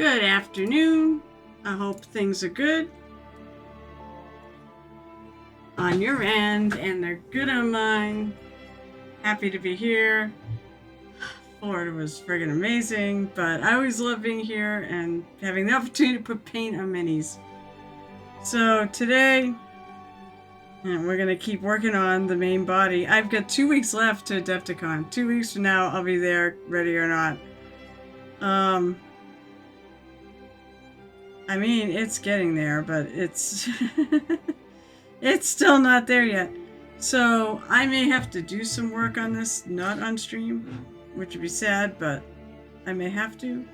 Good afternoon. I hope things are good on your end and they're good on mine. Happy to be here. Florida was friggin' amazing, but I always love being here and having the opportunity to put paint on minis. So today, we're going to keep working on the main body. I've got 2 weeks left to Adepticon. 2 weeks from now, I'll be there, ready or not. I mean, it's getting there, but it's it's still not there yet. So I may have to do some work on this, not on stream, which would be sad, but I may have to.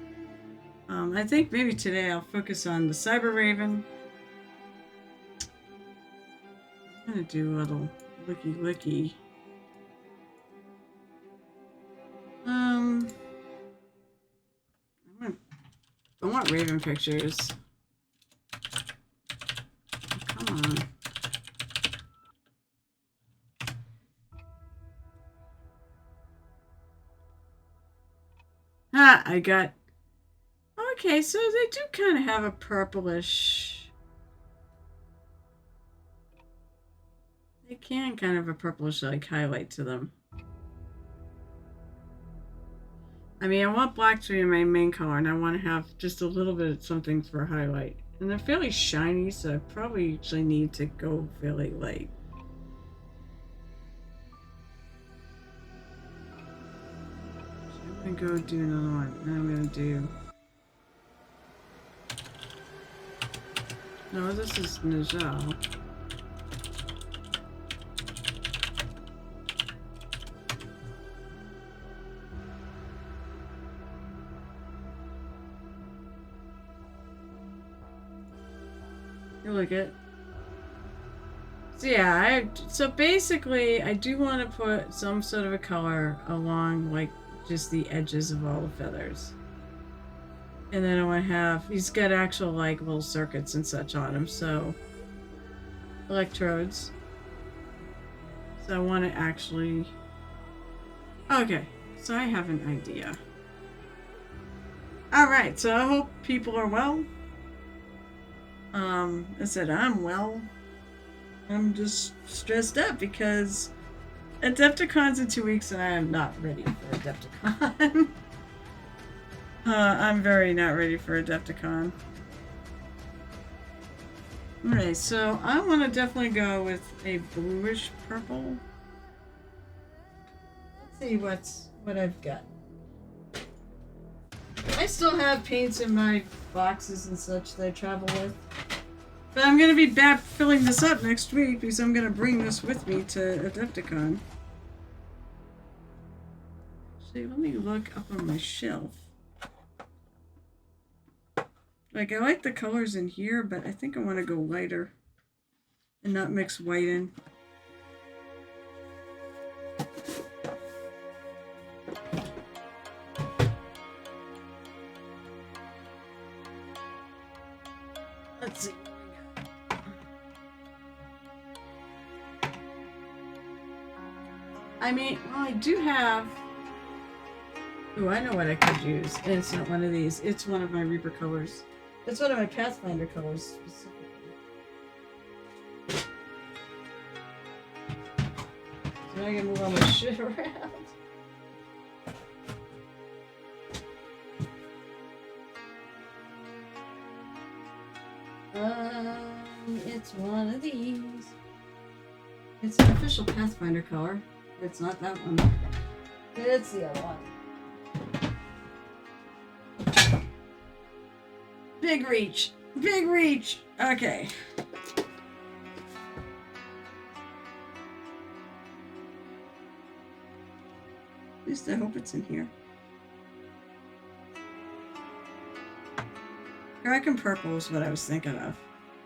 I think maybe today I'll focus on the Cyber Raven. I'm gonna do a little licky. I want Raven pictures. Come on. I got... Okay, so they do kind of have a purplish... They can kind of a purplish, like, highlight to them. I mean, I want black to be my main color, and I want to have just a little bit of something for a highlight. And they're fairly shiny, so I probably usually need to go fairly light. I'm gonna go do another one. I'm gonna do... No, this is Njal. You look at. So yeah, so basically I do want to put some sort of a color along like just the edges of all the feathers. And then I want to have, he's got actual like little circuits and such on him, so electrodes. So I want to actually, okay, so I have an idea. Alright, so I hope people are well. I said I'm well. I'm just stressed up because Adepticon's in 2 weeks and I am not ready for Adepticon. I'm very not ready for Adepticon. Okay, so I want to definitely go with a bluish purple. Let's see what I've got. I still have paints in my boxes and such that I travel with. But I'm going to be back filling this up next week because I'm going to bring this with me to Adepticon. Actually, let me look up on my shelf. Like, I like the colors in here, but I think I want to go lighter and not mix white in. Let's see. I mean, well, I do have... Oh, I know what I could use. And it's not one of these. It's one of my Reaper colors. It's one of my Pathfinder colors, specifically. So now I can move all my shit around. It's one of these. It's an official Pathfinder color. It's not that one. It's the other one. Big reach. Big reach. Okay. At least I hope it's in here. Kraken purple is what I was thinking of.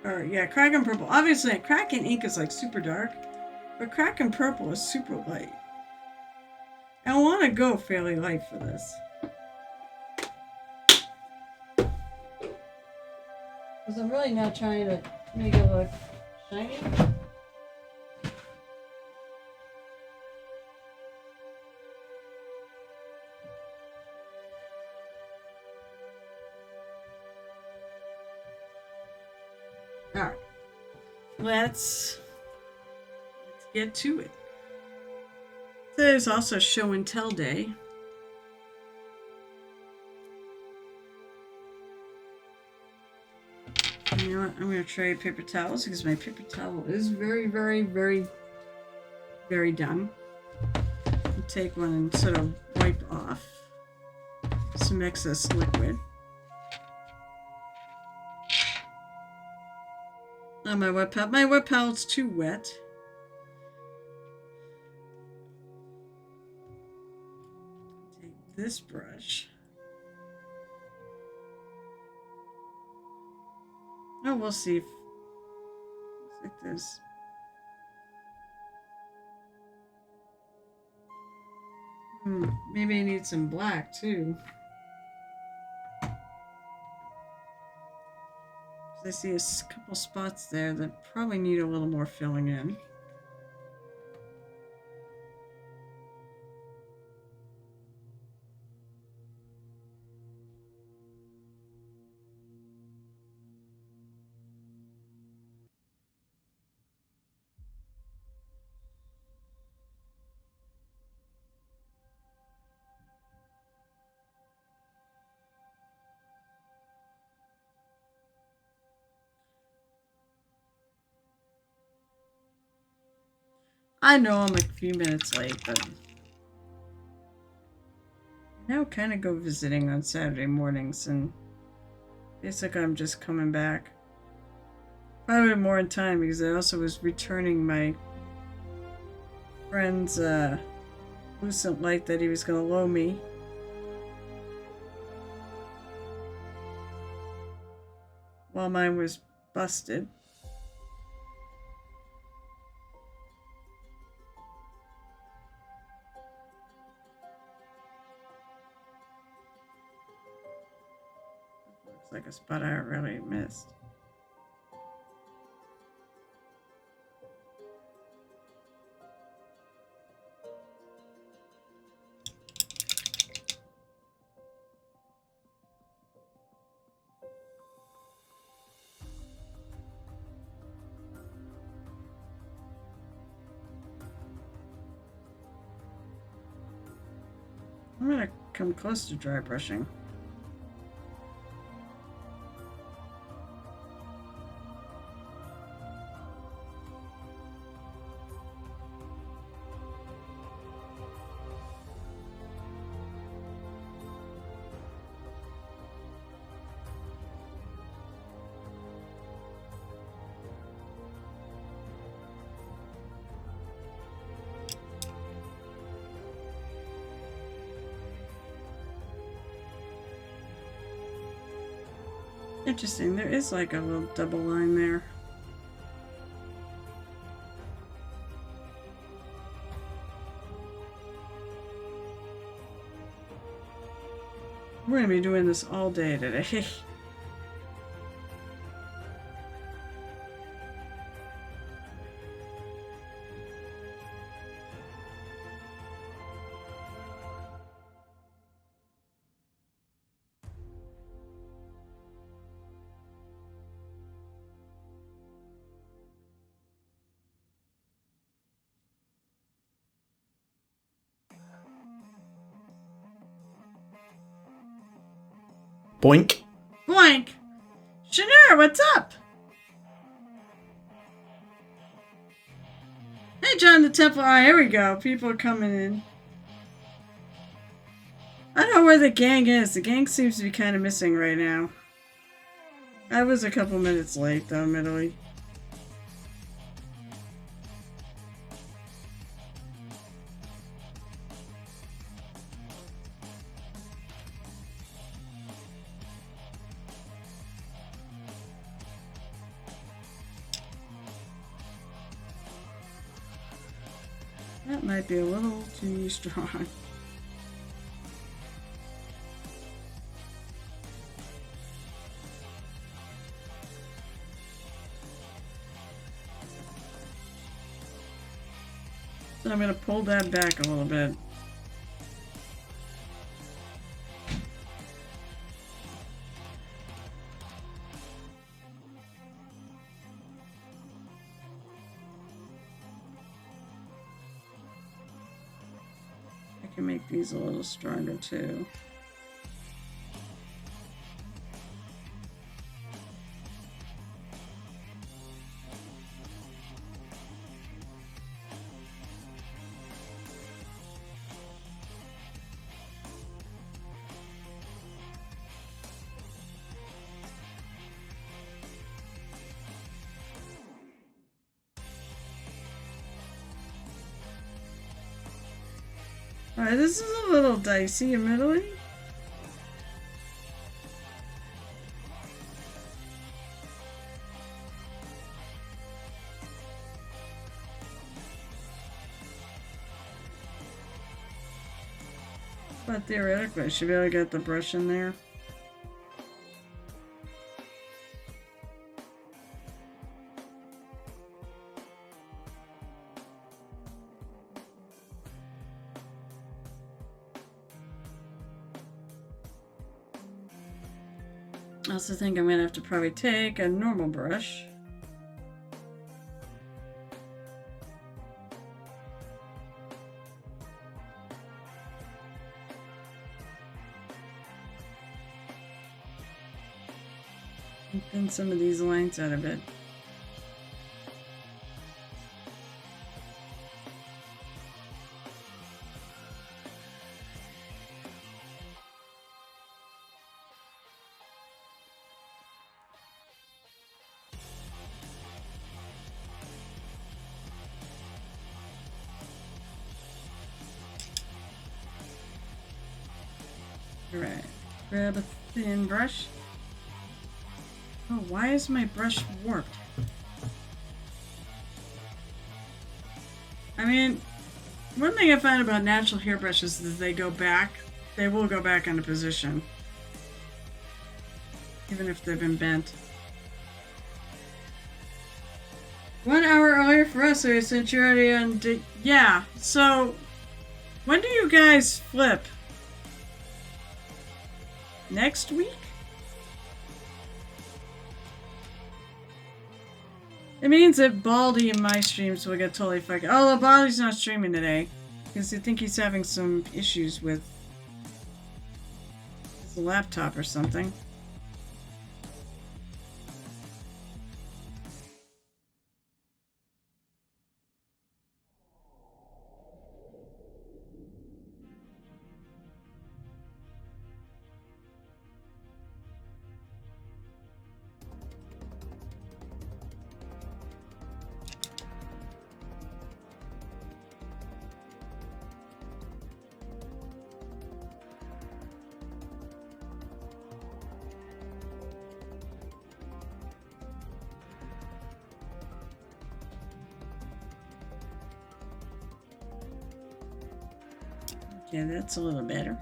Or, yeah, Kraken purple. Obviously, Kraken ink is like super dark, but Kraken purple is super light. I want to go fairly light for this. Because I'm really not trying to make it look shiny. Alright. Let's get to it. There's also show and tell day. And you know what? I'm going to trade paper towels because my paper towel is very, very, very, very done. I'll take one and sort of wipe off some excess liquid. On my wet palette. My wet palette's too wet. Take this brush. Oh, we'll see if it's like this. Maybe I need some black too. I see a couple spots there that probably need a little more filling in. I know I'm a few minutes late, but I now kind of go visiting on Saturday mornings, and it's like I'm just coming back. Probably more in time because I also was returning my friend's lucent light that he was going to loan me. While mine was busted. Looks like a spot I really missed. I'm going to come close to dry brushing. Interesting, there is like a little double line there. We're going to be doing this all day today. Boink. Boink! Shanir, what's up? Hey, John the Templar. Ah, here we go. People are coming in. I don't know where the gang is. The gang seems to be kind of missing right now. I was a couple minutes late, though, admittedly. That might be a little too strong. So I'm going to pull that back a little bit. can make these a little stronger too. Alright, this is a little dicey, admittedly. But theoretically, I should be able to get the brush in there. I also think I'm gonna have to probably take a normal brush. And thin some of these lines out of it. Alright, grab a thin brush. Oh, why is my brush warped? I mean, one thing I find about natural hairbrushes is they go back. They will go back into position. Even if they've been bent. 1 hour earlier for us, so since you're already on... Yeah, so... When do you guys flip? Next week? It means that Baldy in my streams will get totally fucked. Oh, Baldy's not streaming today. Because I think he's having some issues with his laptop or something. Yeah, that's a little better.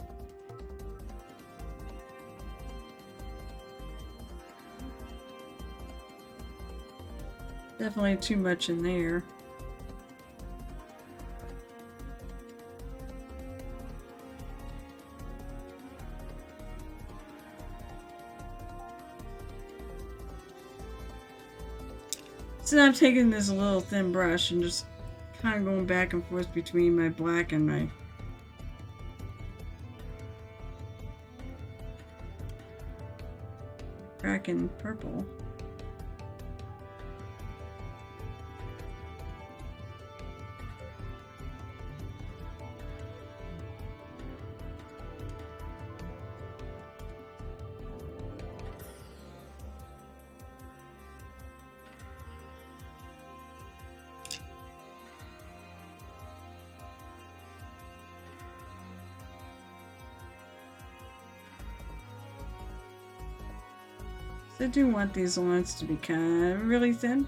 Definitely too much in there. So I'm taking this little thin brush and just kind of going back and forth between my black and my cracking purple. I do want these lines to be kind of really thin.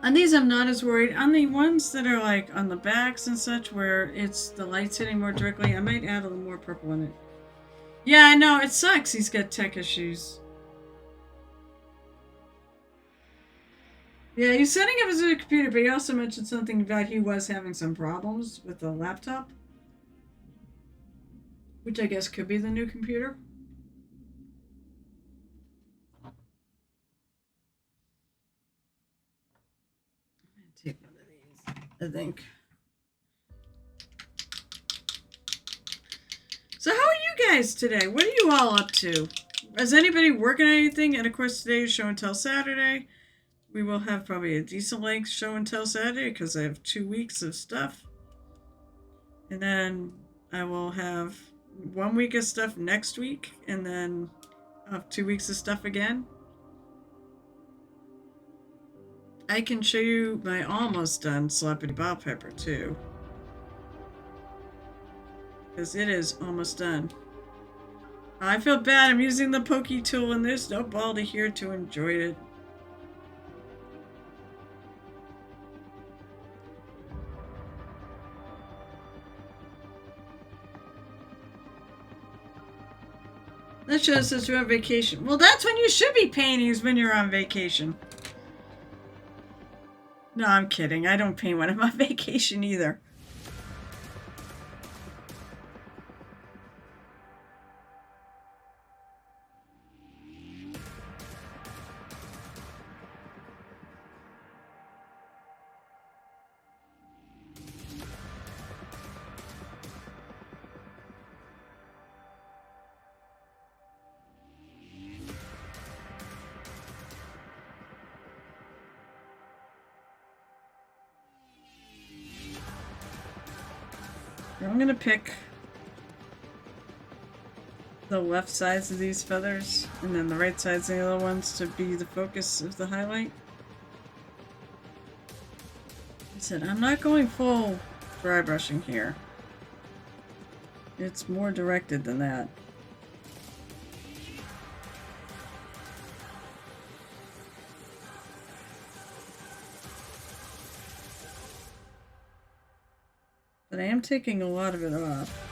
On these, I'm not as worried. On the ones that are like on the backs and such, where it's the light's hitting more directly, I might add a little more purple in it. Yeah, I know, it sucks. He's got tech issues. Yeah, he's setting up his new computer, but he also mentioned something about he was having some problems with the laptop, which I guess could be the new computer. I'm gonna take one of these, I think. So how are you guys today? What are you all up to? Is anybody working on anything? And of course today is show and tell Saturday. We will have probably a decent length show and tell Saturday because I have 2 weeks of stuff. And then I will have 1 week of stuff next week, and then I'll have 2 weeks of stuff again. I can show you my almost done Celebrity Bell Pepper too, because it is almost done. I feel bad. I'm using the pokey tool, and there's no Baldy here to enjoy it. That shows us you're on vacation. Well, that's when you should be painting, is when you're on vacation. No, I'm kidding. I don't paint when I'm on vacation either. I'm going to pick the left sides of these feathers and then the right sides of the other ones to be the focus of the highlight. I said, I'm not going full dry brushing here. It's more directed than that. But I am taking a lot of it off.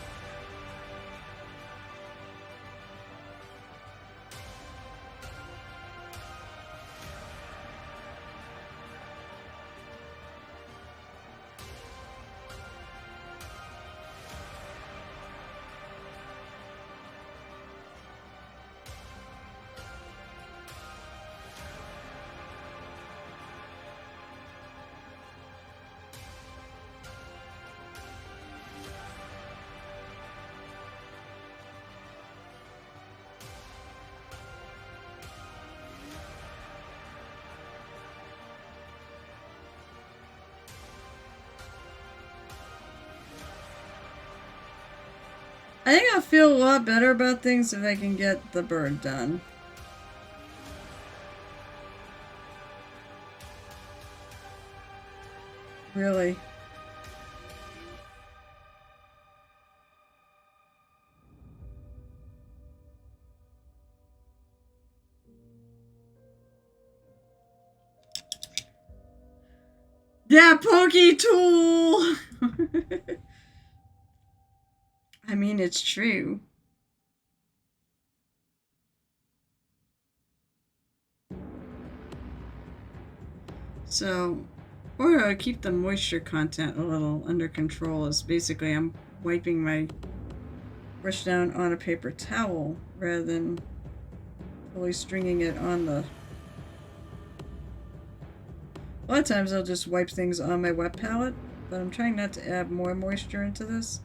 I think I'll feel a lot better about things if I can get the bird done. Really. Yeah, pokey tool! I mean, it's true. So, or keep the moisture content a little under control is basically I'm wiping my brush down on a paper towel rather than fully stringing it on the... A lot of times I'll just wipe things on my wet palette, but I'm trying not to add more moisture into this.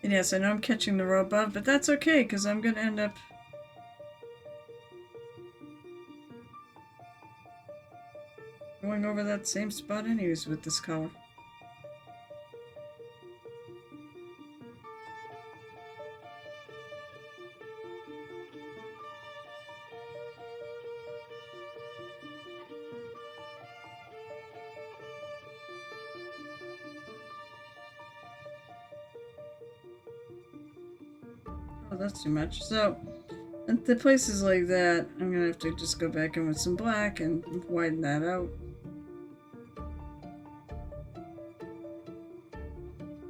And yes, I know I'm catching the row above, but that's okay, because I'm going to end up going over that same spot anyways with this color. that's too much. So, at the places like that, I'm gonna have to just go back in with some black and widen that out.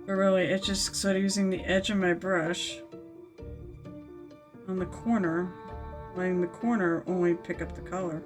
But really, it's just sort of using the edge of my brush on the corner, letting the corner only pick up the color.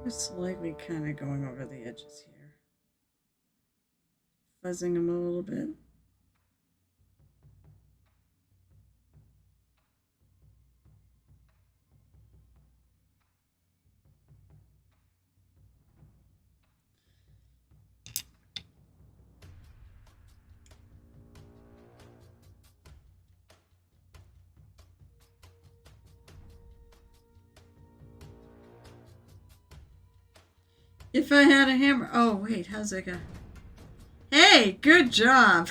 Just slightly kind of going over the edges here. Fuzzing them a little bit. If I had a hammer... Oh, wait, how's that go? Hey, good job!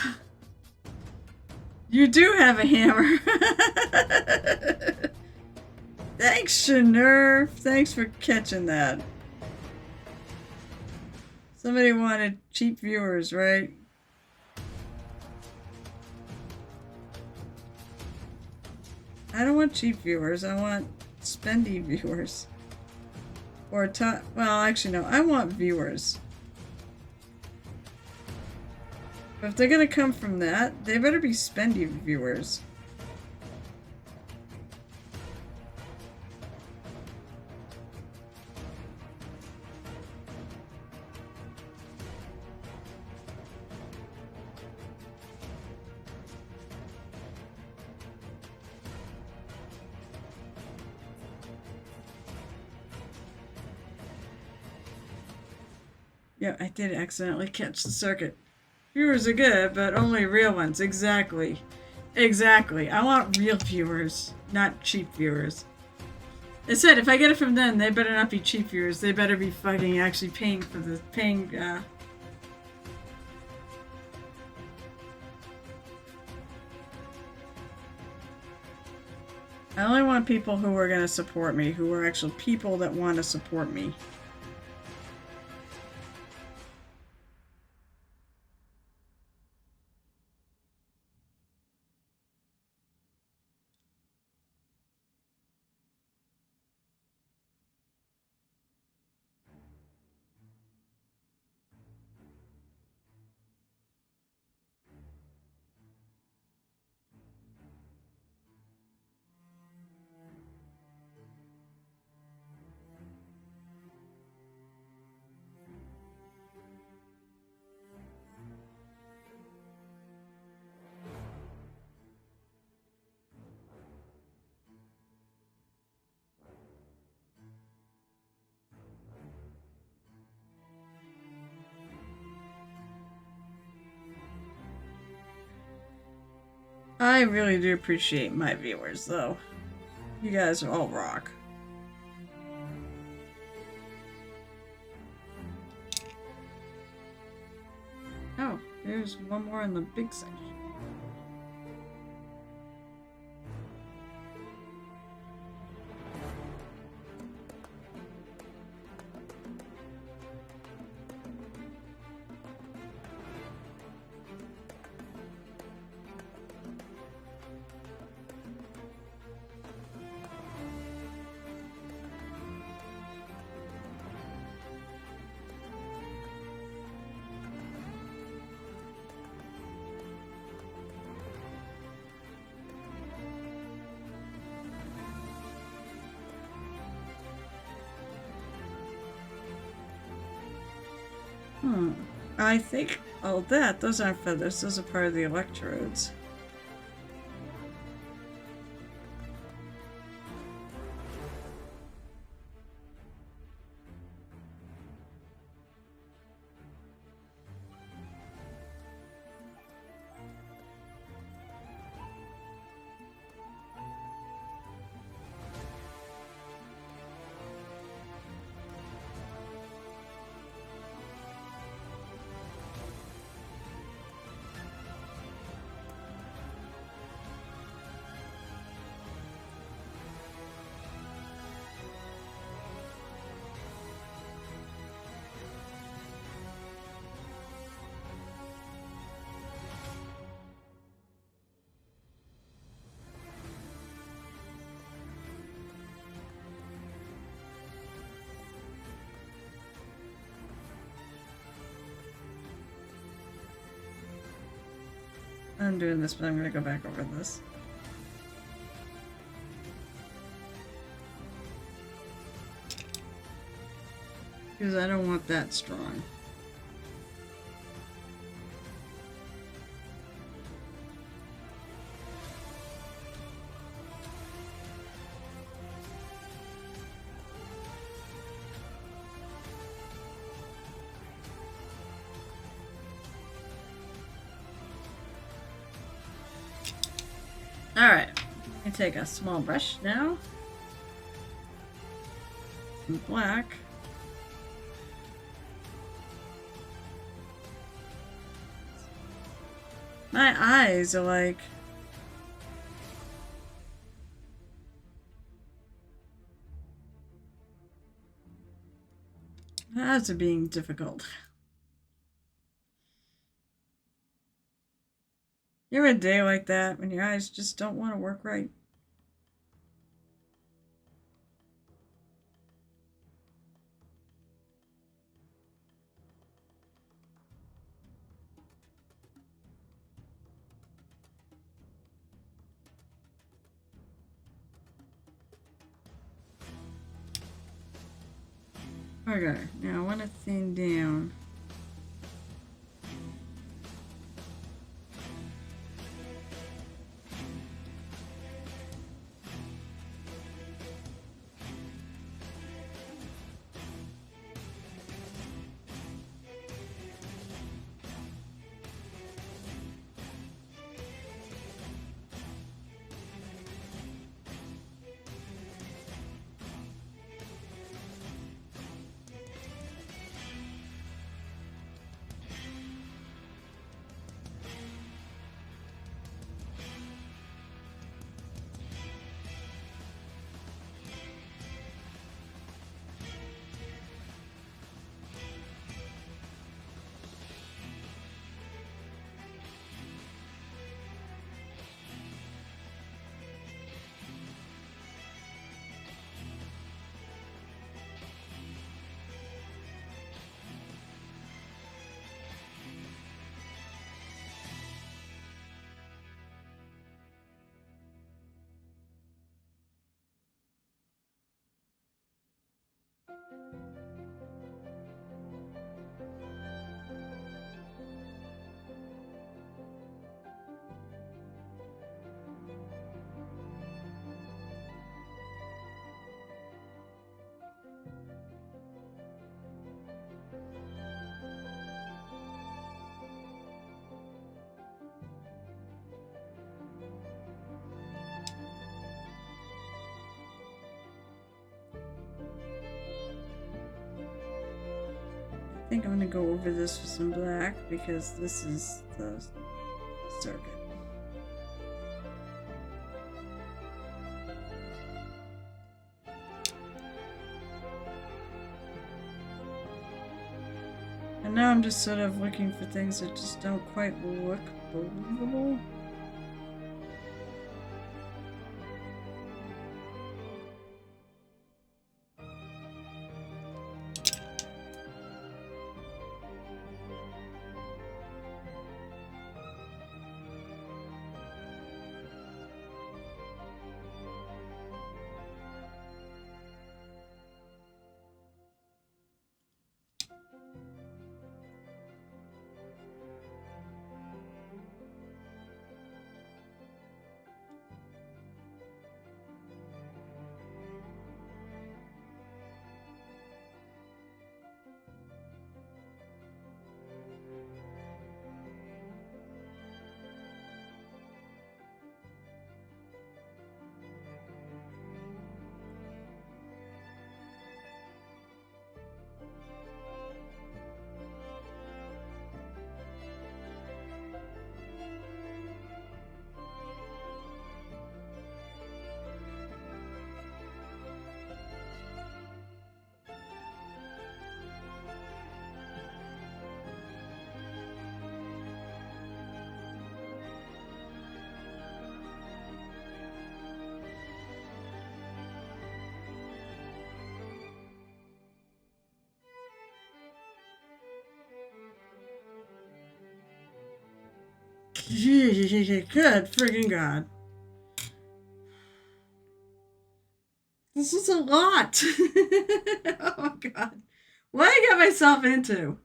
You do have a hammer! Thanks, Shanerf. Thanks for catching that. Somebody wanted cheap viewers, right? I don't want cheap viewers. I want spendy viewers. Or well, actually no, I want viewers. But if they're gonna come from that, they better be spendy viewers. Yeah, I did accidentally catch the circuit. Viewers are good, but only real ones. Exactly. Exactly. I want real viewers, not cheap viewers. I said, if I get it from them, they better not be cheap viewers. They better be fucking actually paying for the... I only want people who are going to support me, who are actual people that want to support me. I really do appreciate my viewers, though. You guys all rock. Oh, there's one more in the big section. I think, oh, those aren't feathers, those are part of the electrodes. I'm doing this, but I'm going to go back over this. Because I don't want that strong. Alright, I take a small brush now. Some black. My eyes are like... My eyes are being difficult. You ever a day like that when your eyes just don't want to work right? Okay, now I want to thin down. I think I'm going to go over this with some black because this is the circuit. And now I'm just sort of looking for things that just don't quite look believable. Good friggin' God. This is a lot. Oh my God. What did I get myself into?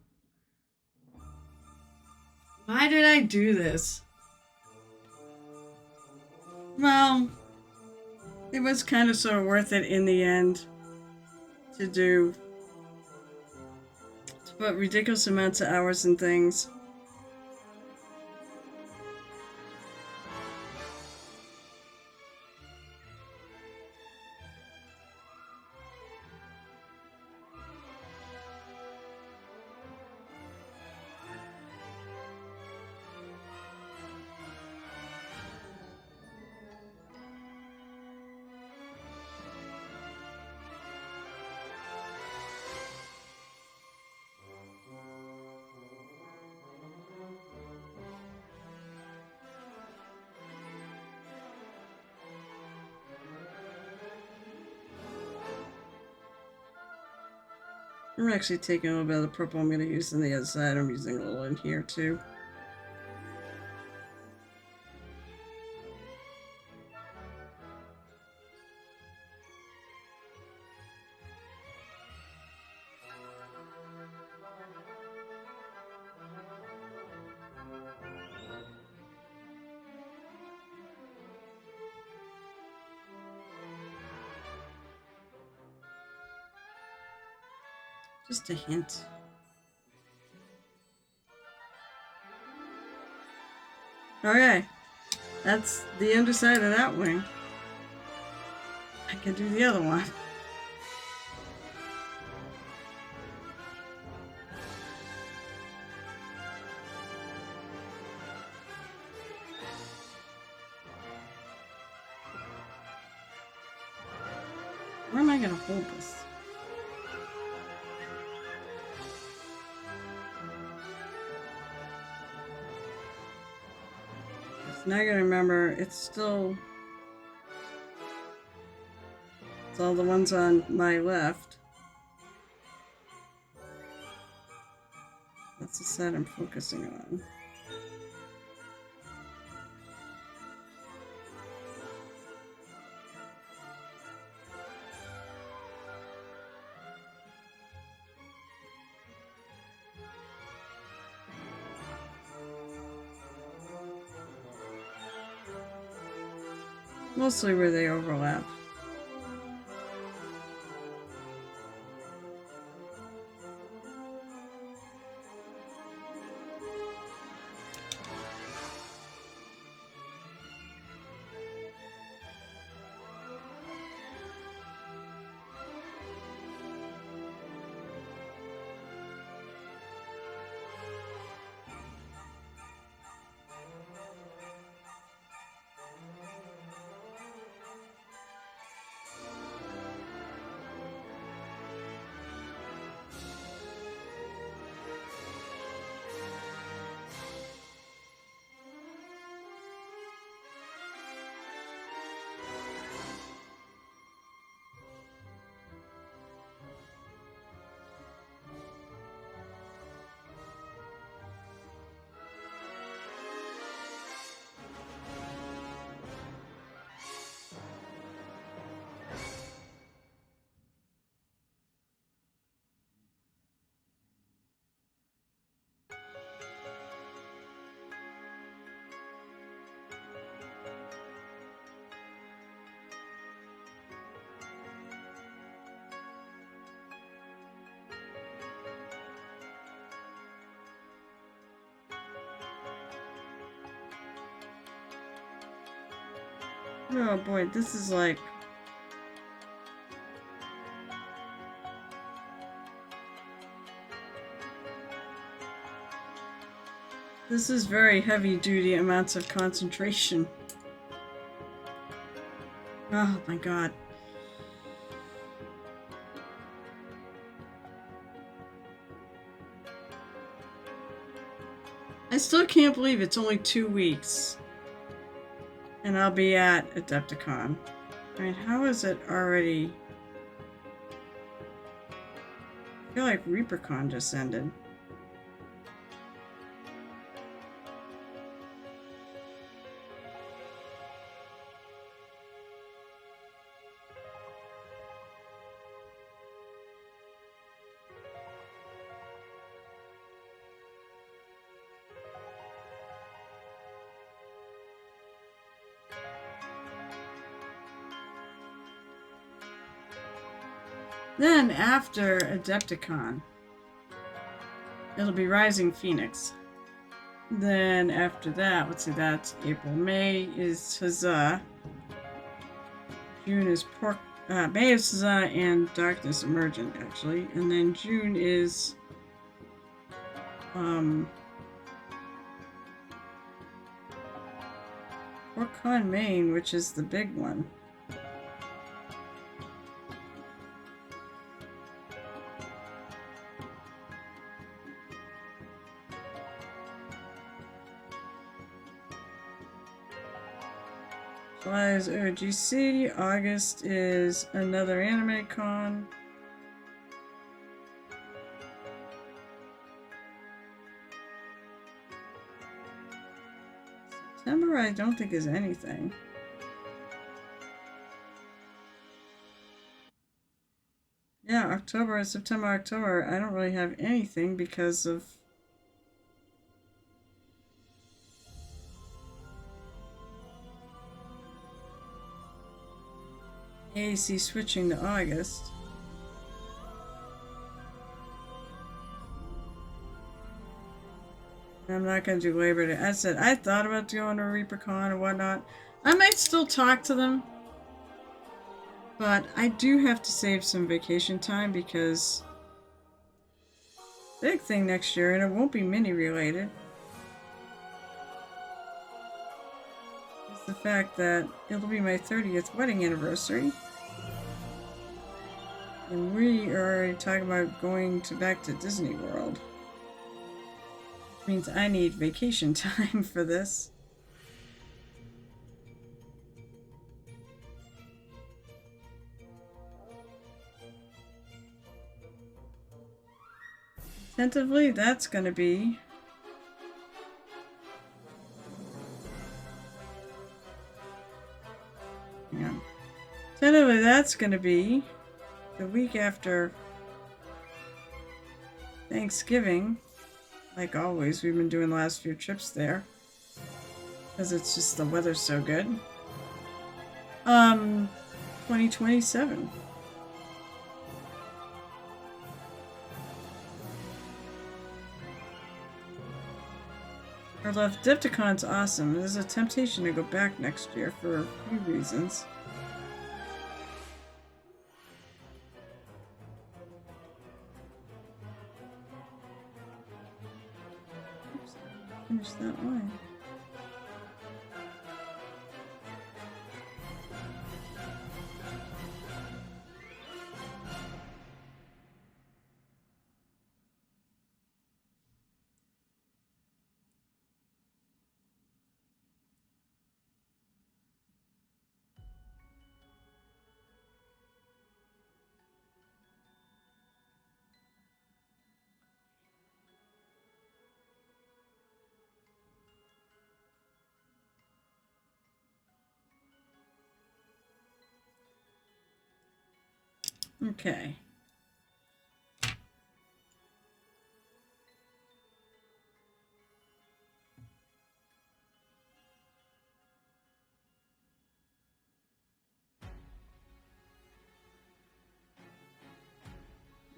Why did I do this? Well, it was kind of sort of worth it in the end to put ridiculous amounts of hours and things. I'm actually taking a little bit of the purple I'm going to use on the other side. I'm using a little in here too. Just a hint. Okay, that's the underside of that wing. I can do the other one. Where am I going to hold this? Now I gotta remember, it's all the ones on my left. That's the side I'm focusing on. Mostly where they overlap. Oh boy, this is like... This is very heavy-duty amounts of concentration. Oh my God. I still can't believe it's only 2 weeks. And I'll be at Adepticon. I mean, how is it already... I feel like ReaperCon just ended. Then after Adepticon, it'll be Rising Phoenix. Then after that, let's see, that's April. May is Huzzah. June is May is Huzzah and Darkness Emergent, actually. And then June is PortCon Maine, which is the big one. July is OGC. August is another anime con. September, I don't think is anything. Yeah, October, September, October, I don't really have anything because of AAC switching to August. I'm not going to do Labor Day. I said I thought about going to ReaperCon and whatnot. I might still talk to them. But I do have to save some vacation time because big thing next year, and it won't be mini related, is the fact that it'll be my 30th wedding anniversary. And we are already talking about going back to Disney World. Which means I need vacation time for this. Tentatively, that's going to be Tentatively, that's going to be the week after Thanksgiving. Like always, we've been doing the last few trips there because it's just the weather's so good. 2027. I love Diptycon's awesome. There's a temptation to go back next year for a few reasons. Oops, finish that line. Okay.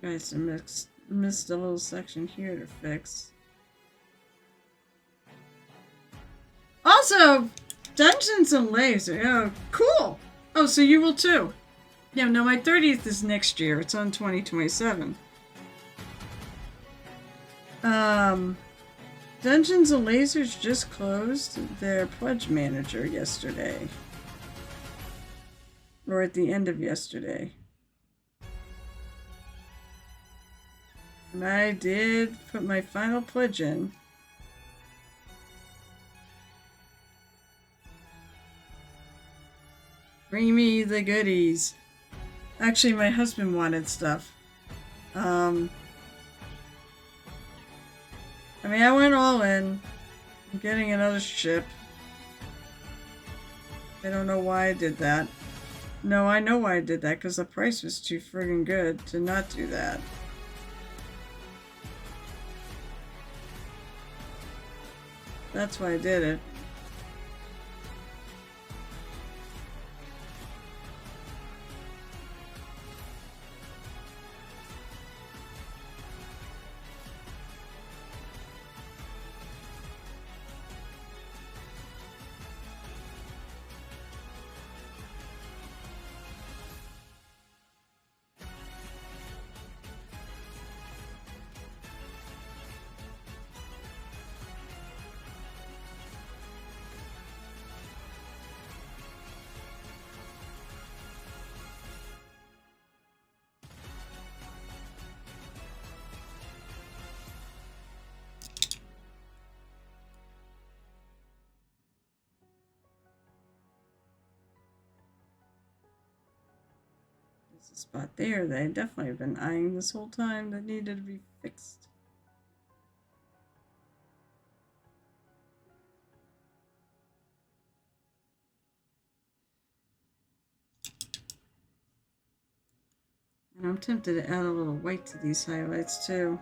Guys, I missed a little section here to fix. Also, Dungeons and Laser. Oh, cool. Oh, so you will too. Yeah, no, my 30th is next year. It's on 2027. Dungeons and Lasers just closed their pledge manager yesterday. Or at the end of yesterday. And I did put my final pledge in. Bring me the goodies. Actually, my husband wanted stuff. I mean, I went all in. I'm getting another ship. I don't know why I did that. No, I know why I did that, because the price was too friggin' good to not do that. That's why I did it. There's a spot there that I definitely have been eyeing this whole time that needed to be fixed. And I'm tempted to add a little white to these highlights too.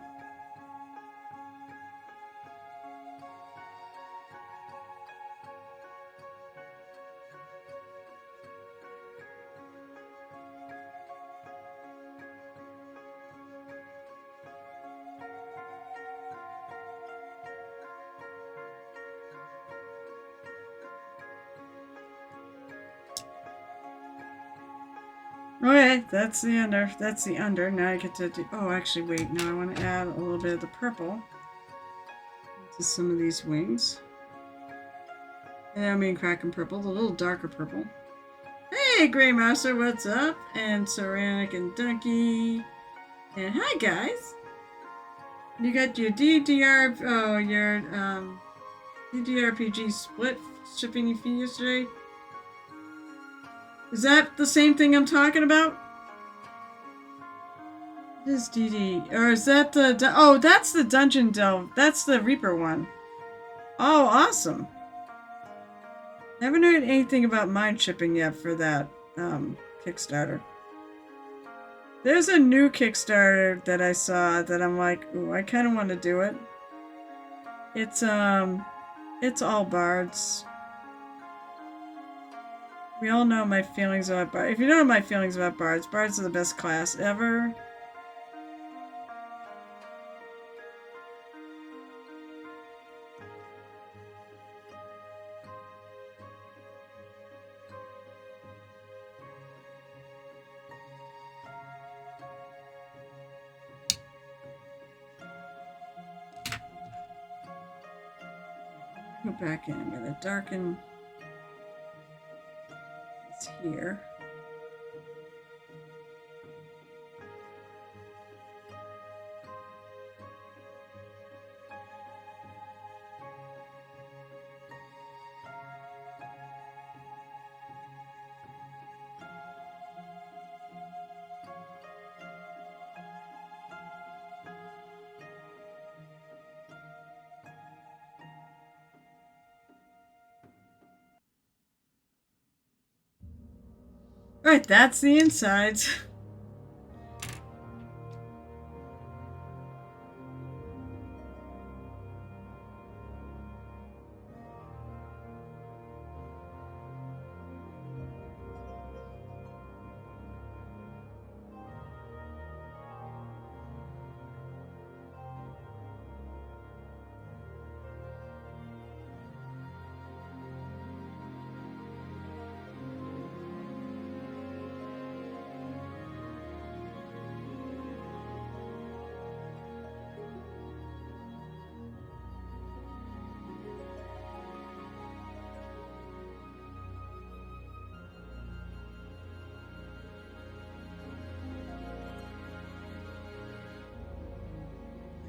Okay, that's the under. That's the under. Now I get to do... Oh, actually, wait. Now I want to add a little bit of the purple to some of these wings. And I mean Kraken purple, the little darker purple. Hey, Grey Master, what's up? And Ceramic and Ducky. And hi, guys. You got your DDR... Oh, your DDRPG split shipping fee yesterday? Is that the same thing I'm talking about? What is DD? Or is that the... Oh, that's the Dungeon Delve. That's the Reaper one. Oh, awesome. I haven't heard anything about mine shipping yet for that Kickstarter. There's a new Kickstarter that I saw that I'm like, ooh, I kind of want to do it. It's all bards. We all know my feelings about bards. If you don't know my feelings about bards, bards are the best class ever. Go back in. I'm going to darken this here. Alright, that's the insides.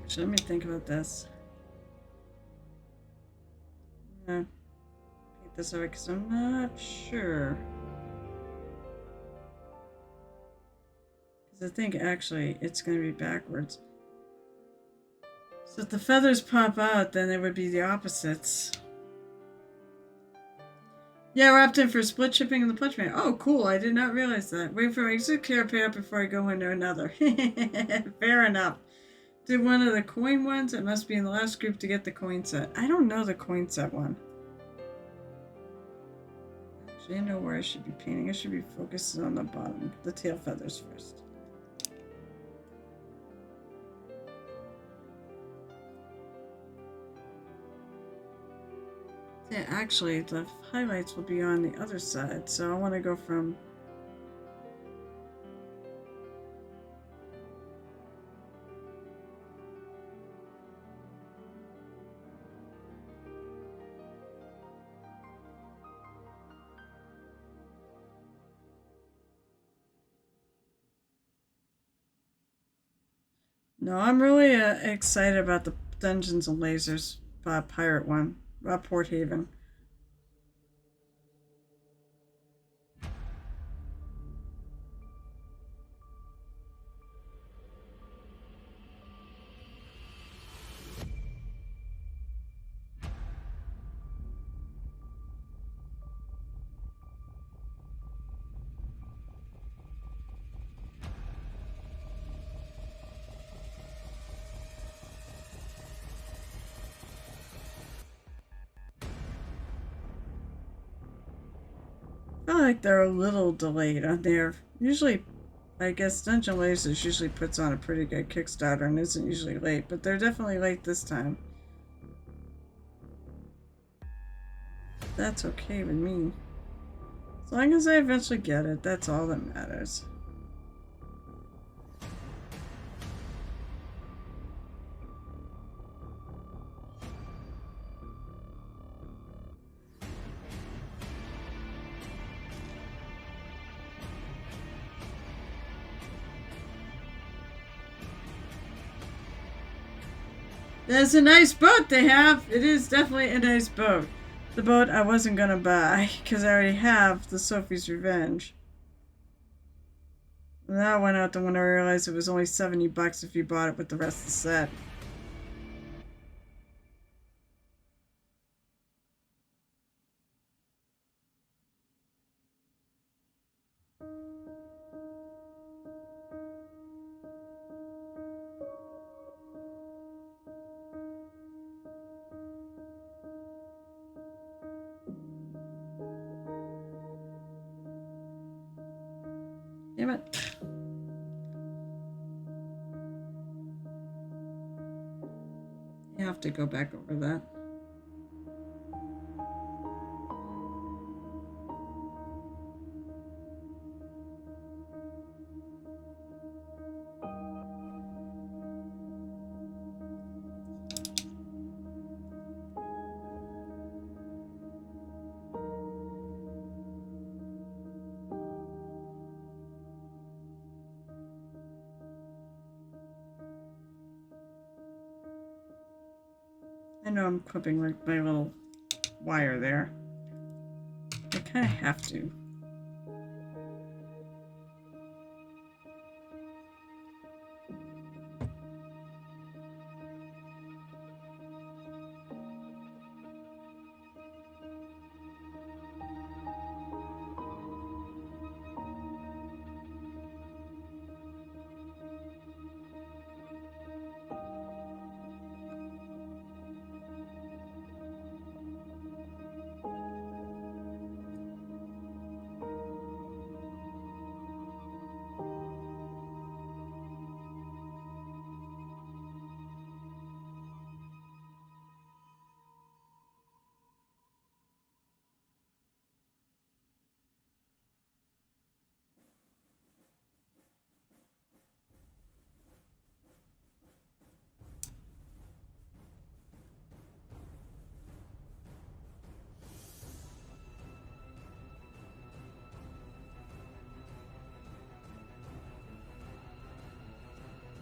Actually, let me think about this. Paint this over because I'm not sure. Because I think actually it's going to be backwards. So if the feathers pop out, then it would be the opposites. Yeah, we're opting for split shipping in the Punch Man. Oh, cool. I did not realize that. Wait for my exit clear pay up before I go into another. Fair enough. Did one of the coin ones? It must be in the last group to get the coin set. I don't know the coin set one. Actually, I know where I should be painting. I should be focusing on the bottom, the tail feathers first. Yeah, actually, the highlights will be on the other side, so I want to go from... No, I'm really excited about the Dungeons and Lasers pirate one, Port Haven. like they're a little delayed on there. Usually, I guess Dungeon Lasers usually puts on a pretty good Kickstarter and isn't usually late, but they're definitely late this time. That's okay with me. As long as I eventually get it, that's all that matters. There's a nice boat they have. It is definitely a nice boat. The boat I wasn't gonna buy because I already have the Sophie's Revenge. And that went out when I realized it was only $70 if you bought it with the rest of the set. Damn it. You have to go back over that. I know I'm clipping my little wire there. I kind of have to.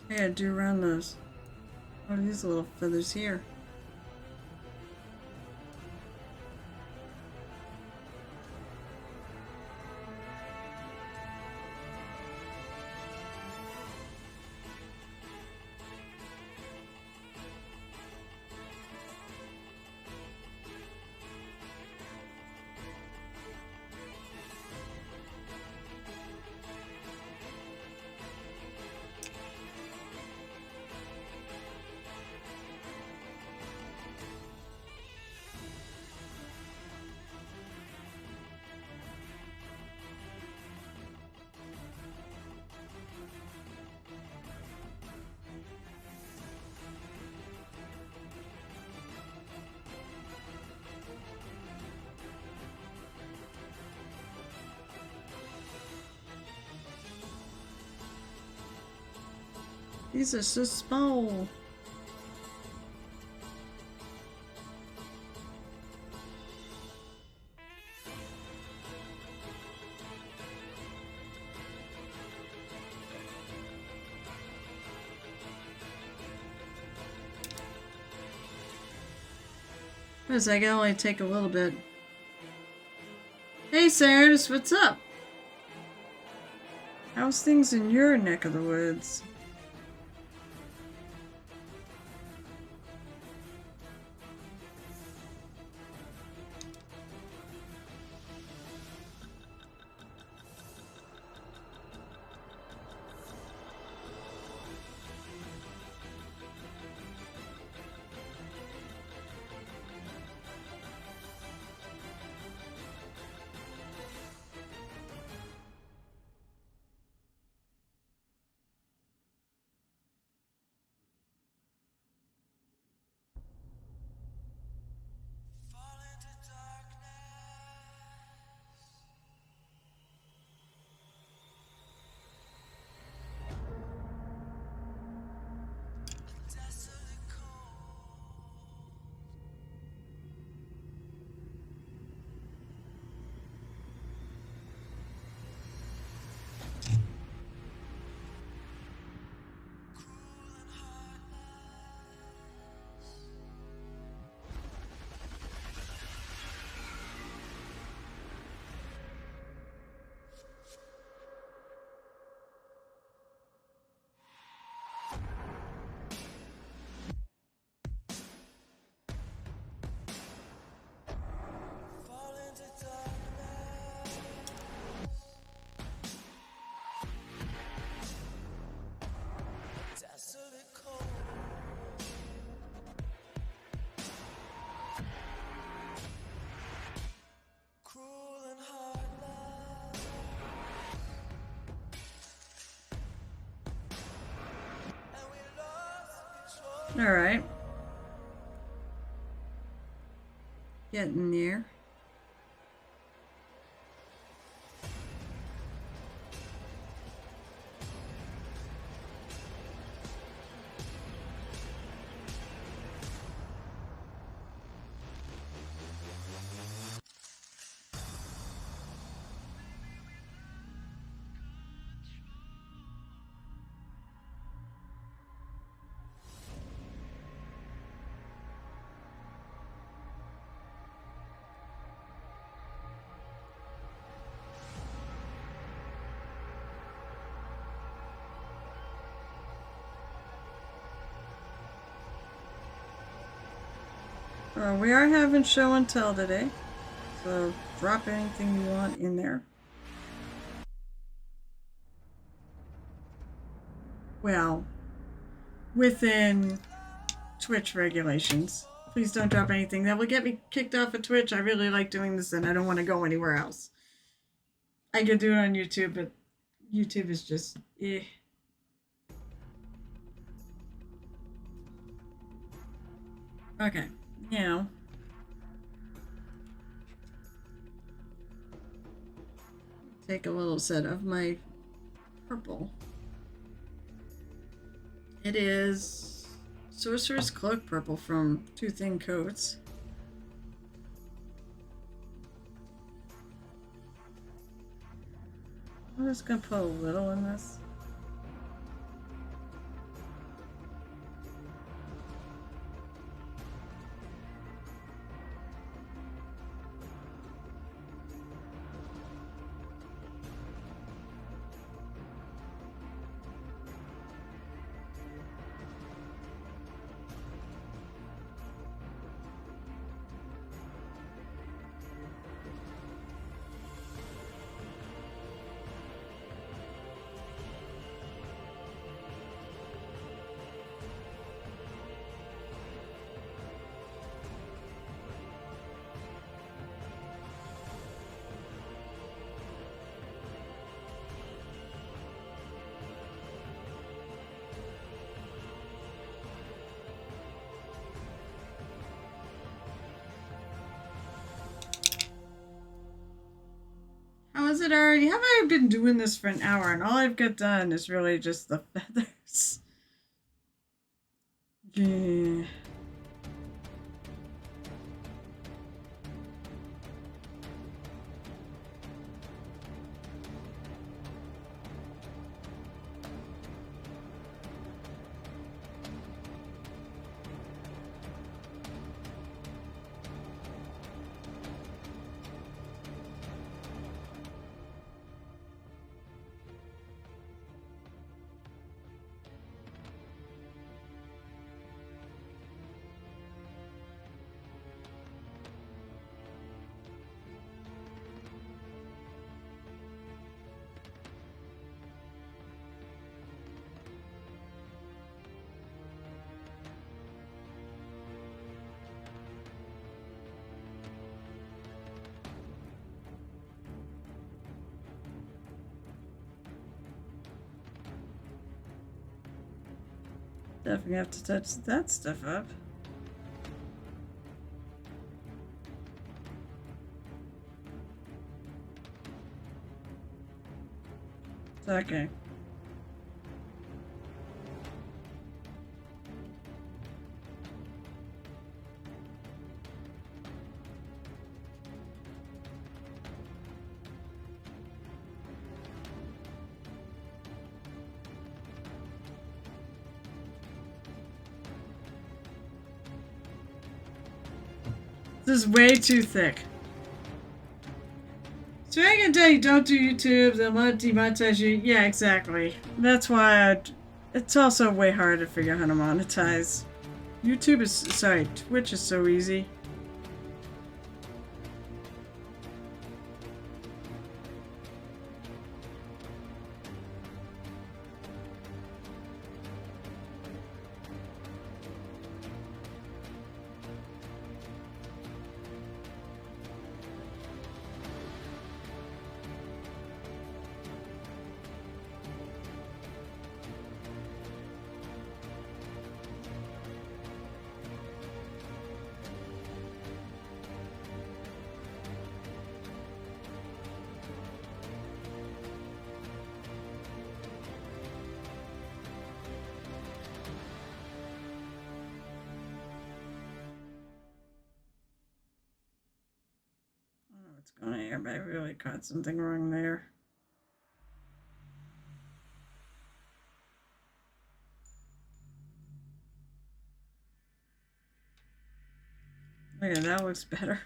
Hey, I do around those. Oh, these little feathers here. These are so small. Because I can only take a little bit. Hey, Sarahs, what's up? How's things in your neck of the woods? Alright. Getting there. We are having show and tell today, so drop anything you want in there. Well, within Twitch regulations. Please don't drop anything that will get me kicked off of Twitch. I really like doing this and I don't want to go anywhere else. I could do it on YouTube, but YouTube is just eh. Okay, now take a little set of my purple. It is Sorcerer's Cloak purple from Two Thin Coats. I'm just gonna put a little in this. How is it already? Have I been doing this for an hour and all I've got done is really just the feathers? Yeah. Definitely have to touch that stuff up. It's okay. This is way too thick. So I can tell you don't do YouTube, they'll demonetize you. Yeah, exactly. That's why it's also way hard to figure out how to monetize. YouTube is, sorry, Twitch is so easy. Damn, I really caught something wrong there. Okay, that looks better.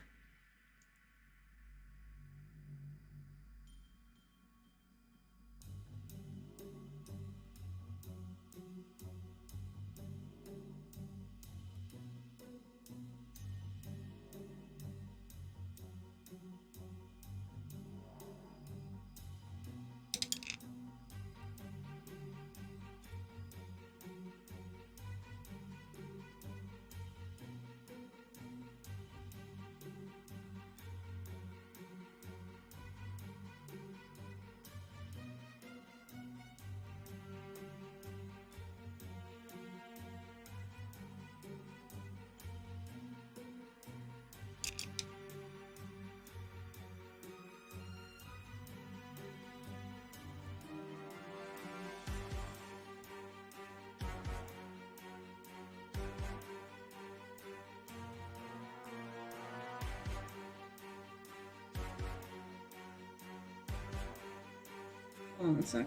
Hold on a sec.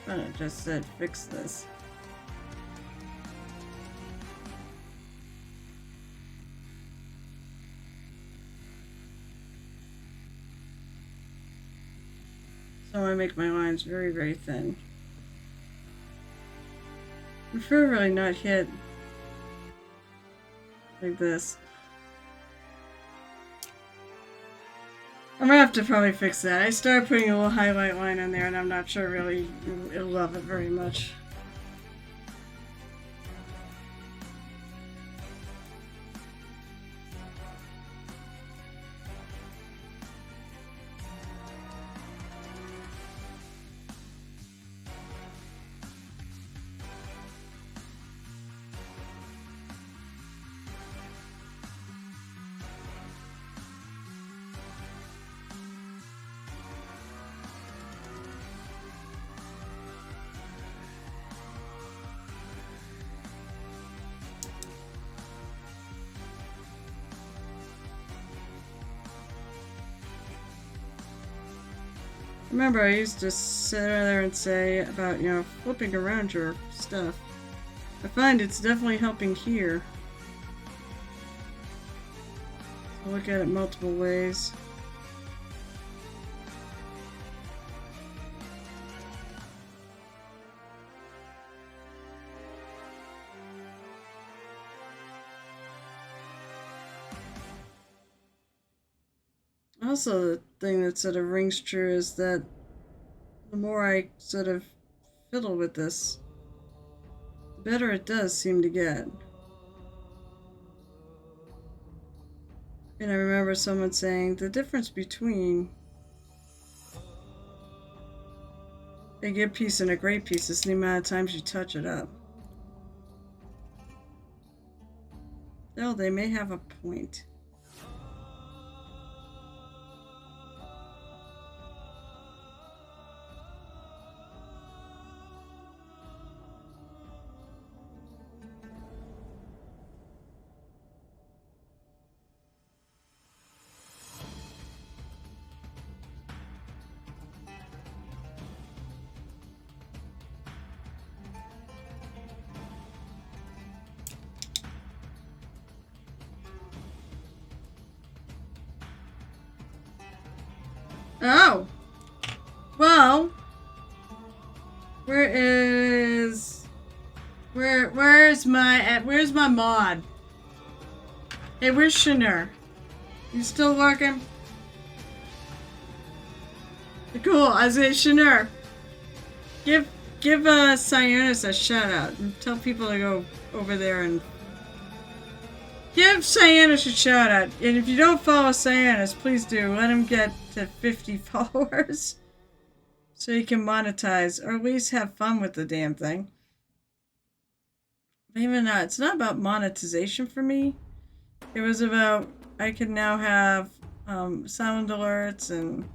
I just said fix this. So I make my lines very, very thin. I prefer really not hit like this. I'm gonna have to probably fix that. I started putting a little highlight line in there and I'm not sure really it'll love it very much. Remember, I used to sit there and say about, flipping around your stuff. I find it's definitely helping here. I'll look at it multiple ways. Also, the thing that sort of rings true is that the more I sort of fiddle with this, the better it does seem to get. And I remember someone saying the difference between a good piece and a great piece is the amount of times you touch it up. Still, they may have a point. Oh! Well, where's my mod? Hey, where's Shanur? You still working? Cool. I say, Shanur, give Cyanus a shout out and tell people to go over there and give Cyanus a shout out. And if you don't follow Cyanus, please do. Let him get to 50 followers so he can monetize or at least have fun with the damn thing. Even not, it's not about monetization for me. It was about I can now have sound alerts and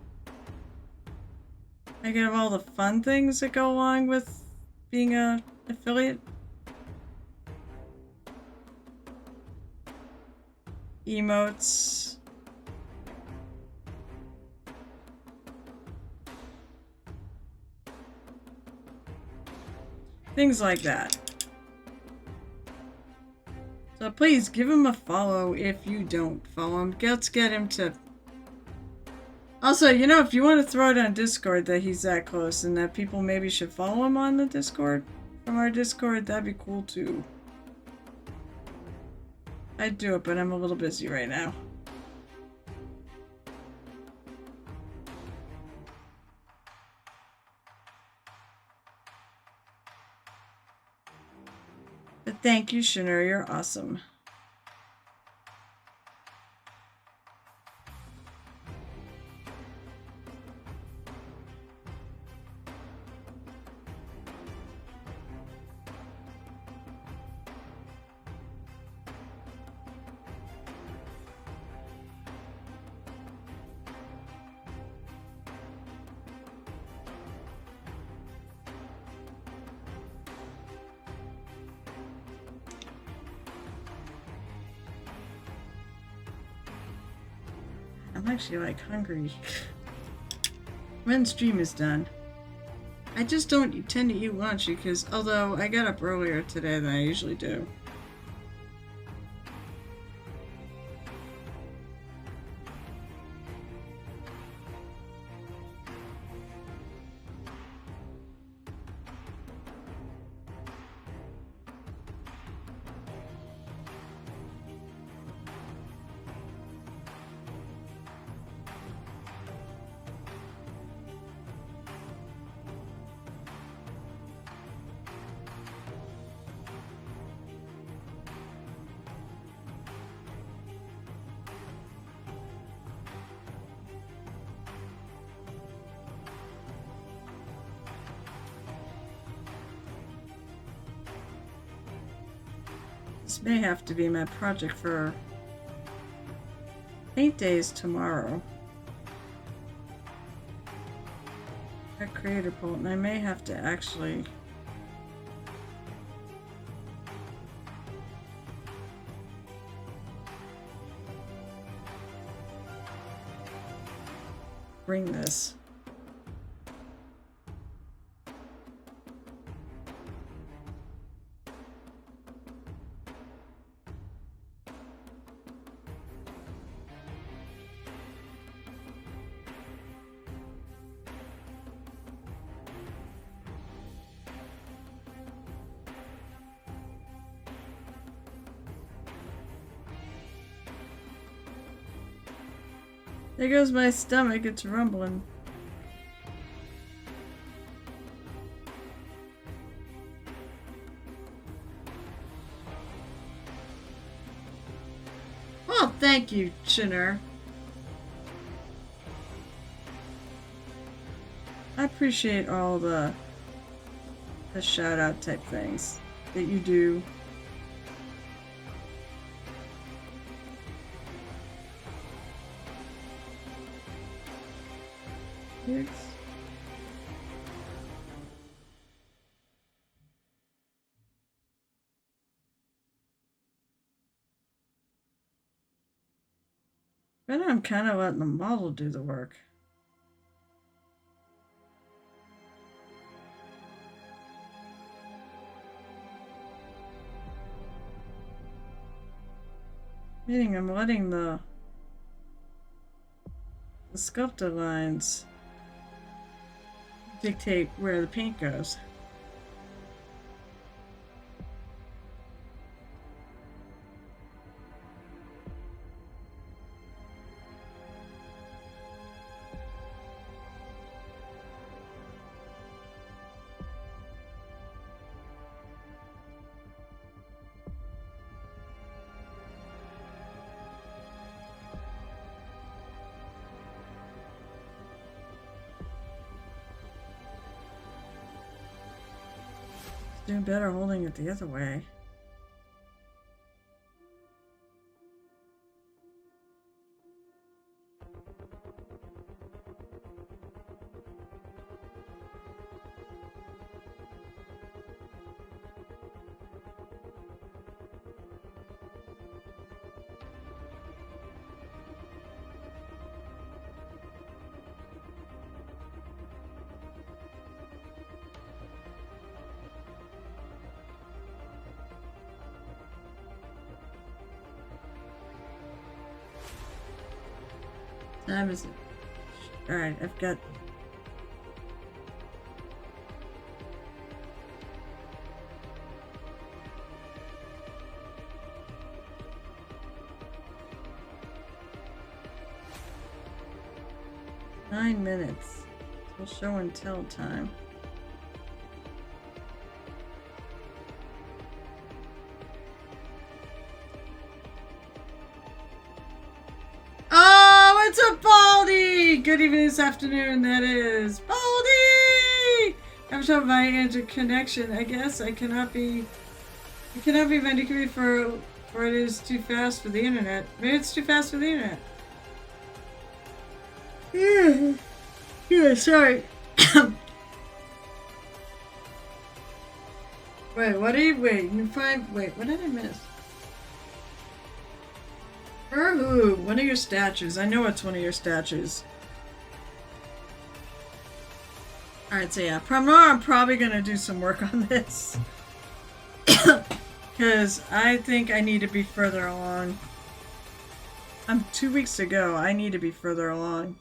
I can have all the fun things that go along with being a affiliate. Emotes. Things like that. So please give him a follow if you don't follow him. Let's get him to... Also, you know, if you want to throw it on Discord that he's that close and that people maybe should follow him on the Discord, from our Discord, that'd be cool too. I'd do it, but I'm a little busy right now. But thank you, Shanur. You're awesome. I'm actually like hungry. When stream is done. I just don't tend to eat lunch because although I got up earlier today than I usually do. This may have to be my project for paint days tomorrow. A creator poll, and I may have to actually bring this. There goes my stomach, it's rumbling. Well, thank you, Shanur. I appreciate all the shout out type things that you do. Yes. But I'm kind of letting the model do the work. Meaning I'm letting the sculptor lines dictate where the paint goes. Doing better holding it the other way. Time is it? Alright, I've got... "9 minutes. Till show and tell time." Oh, it's a Baldy! Good evening this afternoon, that is. Baldy! I'm showing my interconnection. I guess I cannot be vindicated for it is too fast for the internet. Maybe it's too fast for the internet. Yeah, sorry. Wait, what are you waiting? Wait, what did I miss? Who? One of your statues. I know it's one of your statues. Alright, so yeah, I'm probably gonna do some work on this. Because I think I need to be further along. I'm 2 weeks to go. I need to be further along.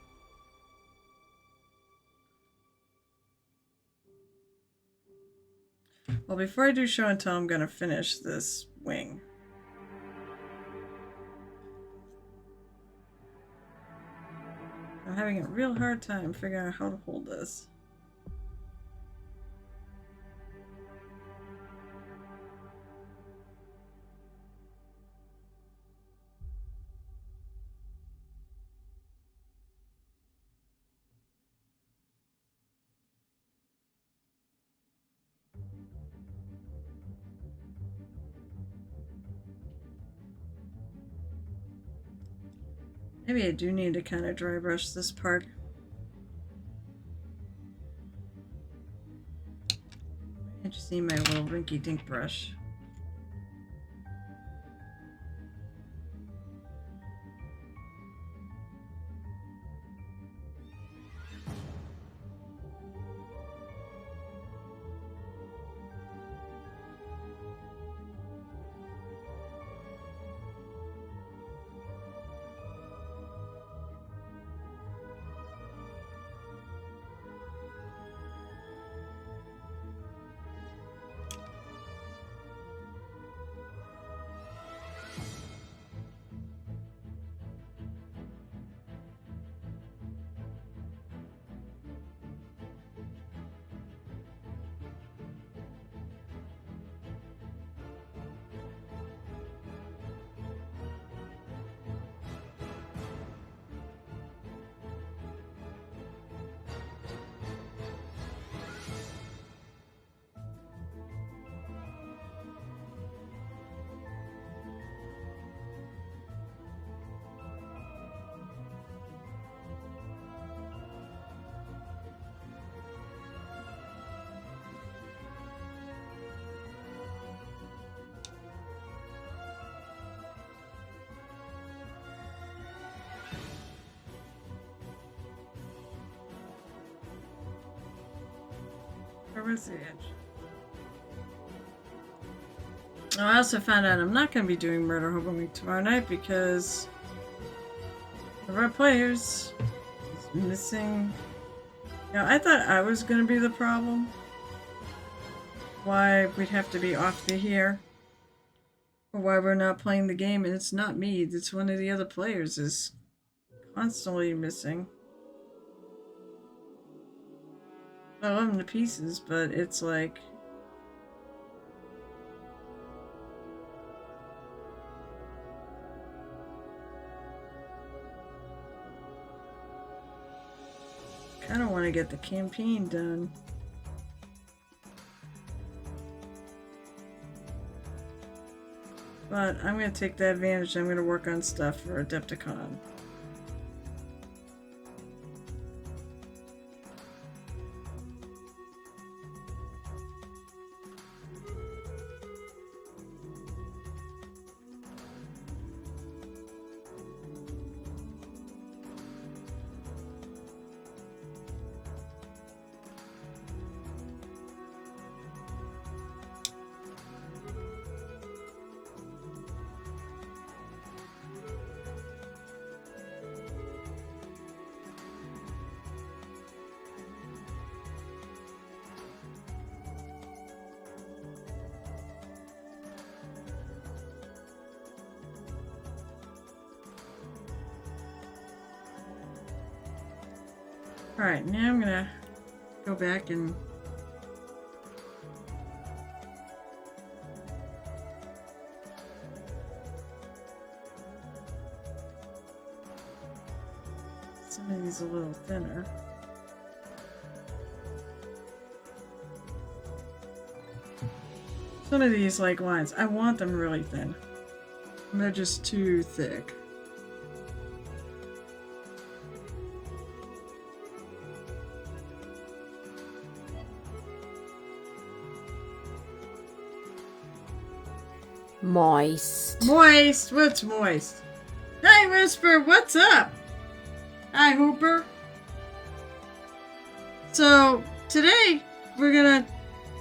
Well, before I do show and tell, I'm gonna finish this wing. I'm having a real hard time figuring out how to hold this. Maybe I do need to kind of dry brush this part. I just need my little rinky dink brush. Where's the edge? Oh, I also found out I'm not going to be doing Murder Hobo Week tomorrow night because one of our players is missing. Now, I thought I was going to be the problem. Why we'd have to be off to here. Or why we're not playing the game, and it's not me. It's one of the other players is constantly missing. I love him to pieces, but it's like... kind of want to get the campaign done. But I'm going to take that advantage. I'm going to work on stuff for Adepticon. Alright, now I'm gonna go back and some of these a little thinner. Some of these like lines, I want them really thin. They're just too thick. Moist. Moist? What's moist? Hey, Whisper, what's up? Hi, Hooper. So, today, I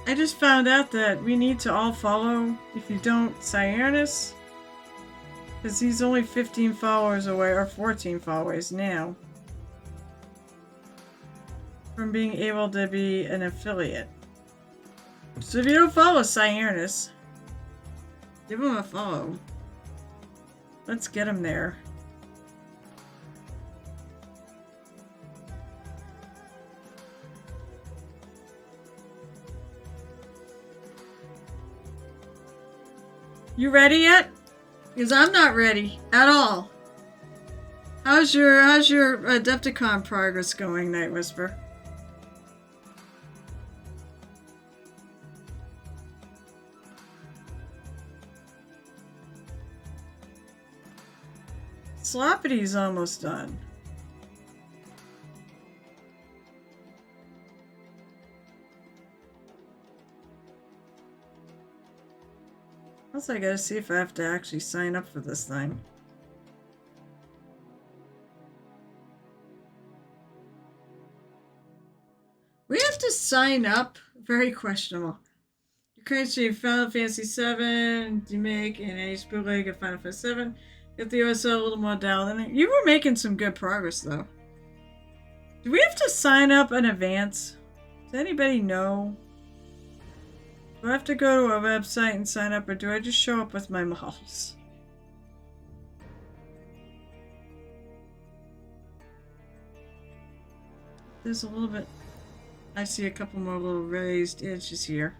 just found out that we need to all follow, if you don't, Cyrus. Because he's only 15 followers away, or 14 followers now, from being able to be an affiliate. So if you don't follow Cyrus, give him a follow. Let's get him there. You ready yet? Because I'm not ready at all. How's your Adepticon progress going, Night Whisper? Sloppity's almost done. Also, I gotta see if I have to actually sign up for this thing. We have to sign up? Very questionable. You're currently Final Fantasy VII. You make an Ace bootleg of Final Fantasy VII. Get the OSL a little more down than it. You were making some good progress, though. Do we have to sign up in advance? Does anybody know? Do I have to go to a website and sign up, or do I just show up with my mouse? There's a little bit... I see a couple more little raised edges here.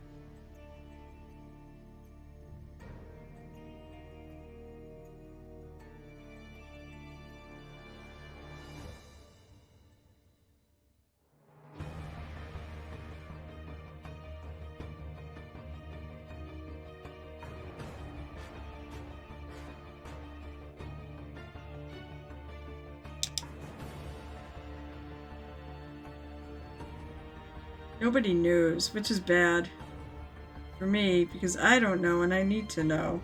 Nobody knows, which is bad for me, because I don't know and I need to know.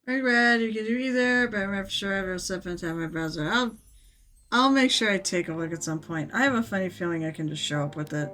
Right, Red, you can do either, but I'm not sure I have stuff into my browser. I'll make sure I take a look at some point. I have a funny feeling I can just show up with it.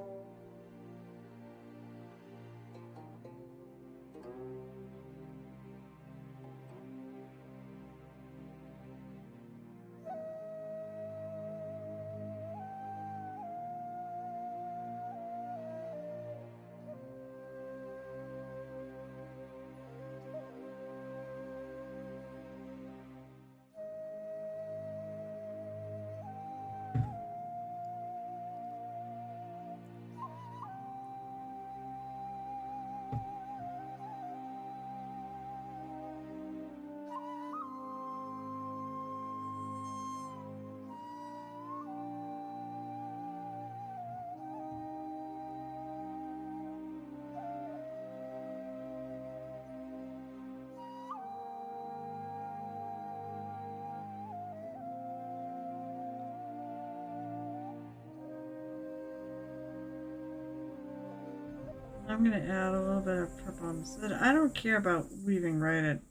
I'm gonna add a little bit of purple on this. I don't care about leaving right at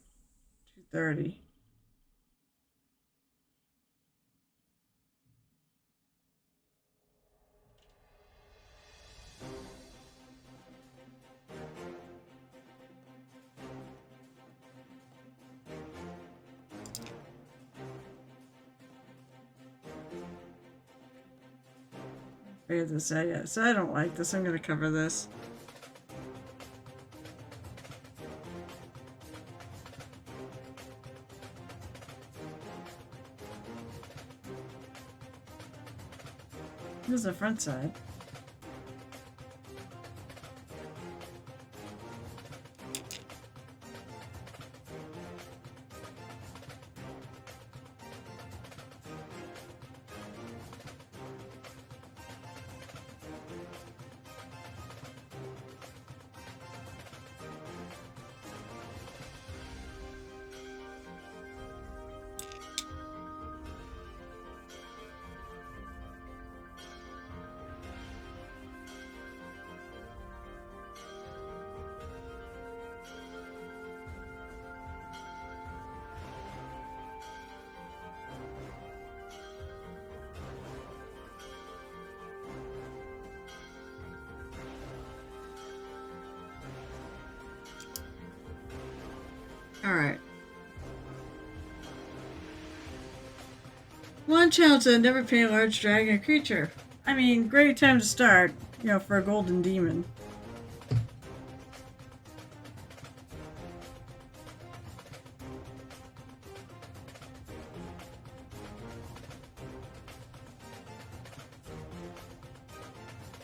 2:30. Figured this out yet. So I don't like this. I'm gonna cover this. Here's the front side. Alright. One challenge that never pay a large dragon creature. I mean, great time to start, you know, for a golden demon.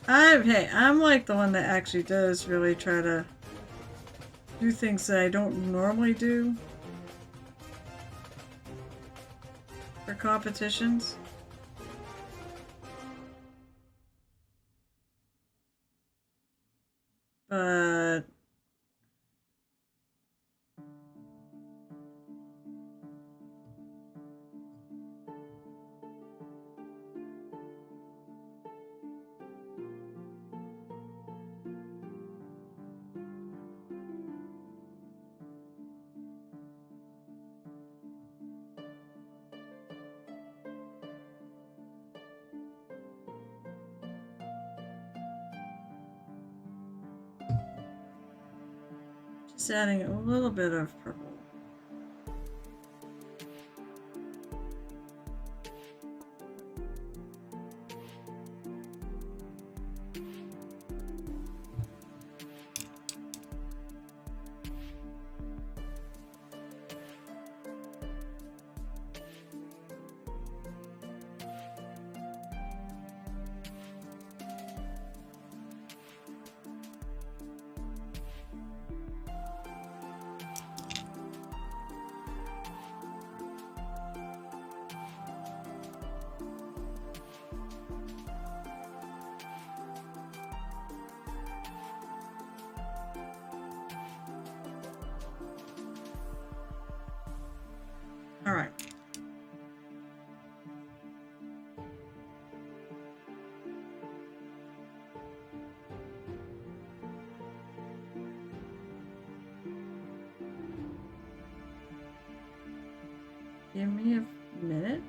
Hey, I'm like the one that actually does really try to do things that I don't normally do for competitions. But just adding a little bit of purple. All right. Give me a minute.